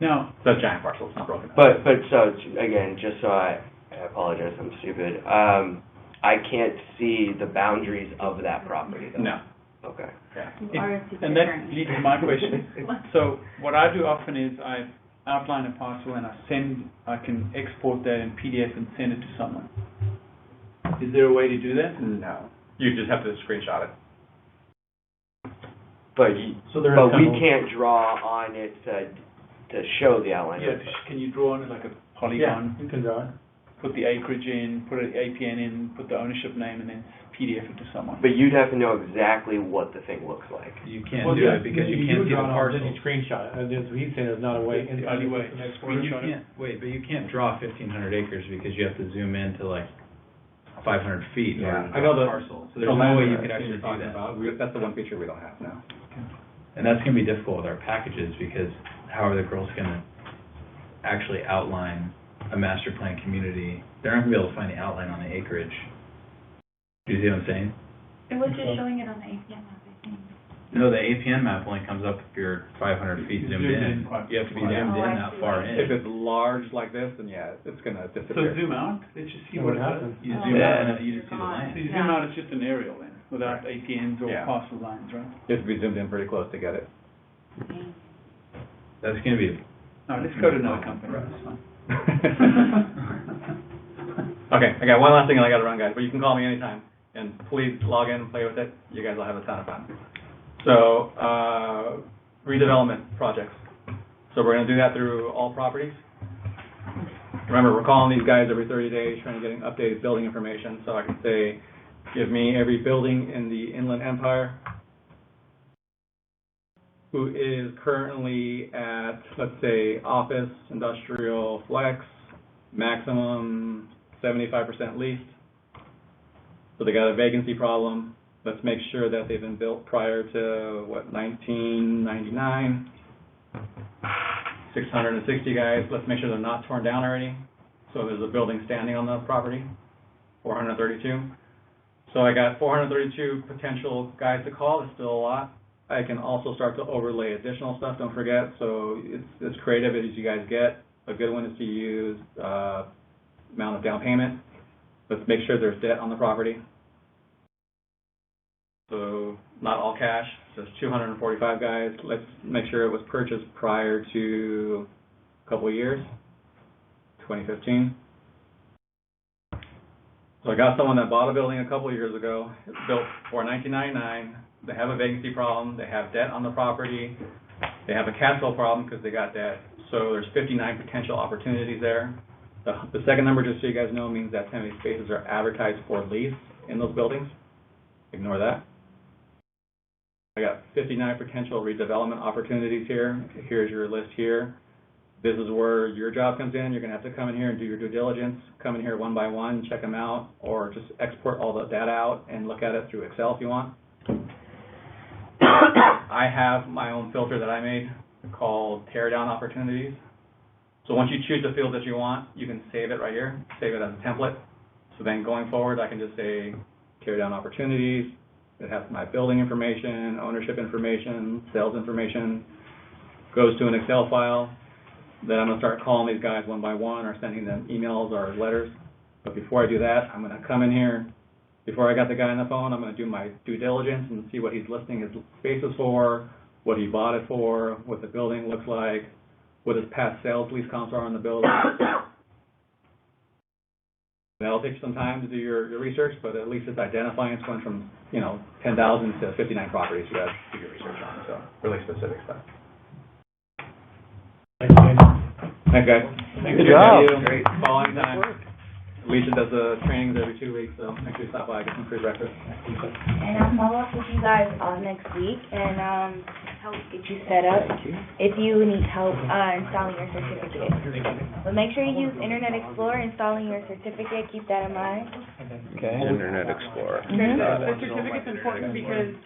S5: Now,
S1: It's a giant parcel, it's not broken up.
S8: But so, again, just so I apologize, I'm stupid, I can't see the boundaries of that property, though?
S1: No.
S8: Okay.
S1: Yeah.
S5: and that leads to my question. So what I do often is I outline a parcel and I can export that in PDF and send it to someone. Is there a way to do that?
S1: No. You just have to screenshot it.
S8: But
S11: So
S8: we can't draw on it to show the outline.
S5: Yeah, can you draw on it like a polygon?
S11: You can draw it.
S5: Put the acreage in, put an APN in, put the ownership name, and then PDF it to someone.
S8: But you'd have to know exactly what the thing looks like.
S10: You can't do it because you can't see the parcel.
S11: Then you screenshot it. That's what he's saying, there's not a way.
S5: It's the only way.
S10: But you can't, but you can't draw 1,500 acres because you have to zoom in to like 500 feet in order to
S1: I know
S10: draw
S1: the
S10: a parcel. So there's no way you could actually do that.
S1: That's the one feature we don't have now.
S10: And that's gonna be difficult with our packages because how are the girls gonna actually outline a master plan community? They're not gonna be able to find the outline on the acreage. Do you see what I'm saying?
S7: It was just showing it on the APN map, I think.
S10: No, the APN map only comes up if you're 500 feet zoomed in. You have to be zoomed in that far in.
S1: If it's large like this, then yeah, it's gonna
S5: So
S1: disappear.
S5: zoom out, let's just see what it does.
S10: You zoom out and you just see the
S5: So
S10: line.
S5: you zoom out, it's just an aerial then, without APNs or
S1: Yeah.
S5: parcel lines, right?
S1: You have to be zoomed in pretty close to get it.
S10: That's gonna be,
S5: No, let's go to another company, that's fine.
S1: Okay, I got one last thing and I gotta run, guys, but you can call me anytime. And please log in and play with it. You guys will have a ton of fun. So, redevelopment projects. So we're gonna do that through all properties. Remember, we're calling these guys every 30 days, trying to get updated building information. So I can say, give me every building in the Inland Empire who is currently at, let's say, office, industrial, flex, maximum 75% leased. So they got a vacancy problem. Let's make sure that they've been built prior to, 1999. 660 guys, let's make sure they're not torn down already. So there's a building standing on the property, 432. So I got 432 potential guys to call, it's still a lot. I can also start to overlay additional stuff, don't forget, so it's as creative as you guys get. A good one is to use amount of down payment. Let's make sure there's debt on the property. So not all cash, just 245 guys. Let's make sure it was purchased prior to a couple of years, 2015. So I got someone that bought a building a couple of years ago, built for 1999. They have a vacancy problem, they have debt on the property, they have a cash flow problem because they got debt. So there's 59 potential opportunities there. The second number, just so you guys know, means that how many spaces are advertised for lease in those buildings. Ignore that. I got 59 potential redevelopment opportunities here. Here's your list here. This is where your job comes in. You're going to have to come in here and do your due diligence. Come in here one by one, check them out, or just export all the data out and look at it through Excel if you want. I have my own filter that I made called tear down opportunities. So once you choose the field that you want, you can save it right here, save it as a template. So then going forward, I can just say tear down opportunities. It has my building information, ownership information, sales information, goes to an Excel file. Then I'm gonna start calling these guys one by one or sending them emails or letters. But before I do that, I'm gonna come in here. Before I got the guy on the phone, I'm gonna do my due diligence and see what he's listing his spaces for, what he bought it for, what the building looks like, what his past sales lease comps are on the building. That'll take some time to do your research, but at least it's identifying. It's going from, 10,000 to 59 properties you gotta do your research on, so really specific stuff.
S11: Thanks, Daniel.
S1: Thanks, guys.
S6: Good job.
S1: Great. Call anytime. Alicia does the trainings every 2 weeks, so make sure you stop by, get some free breakfast.
S4: And I'll follow up with you guys next week and help get you set up if you need help installing your certificate. But make sure you use Internet Explorer installing your certificate. Keep that in mind.
S6: Okay.
S9: Internet Explorer.
S3: The certificate's important because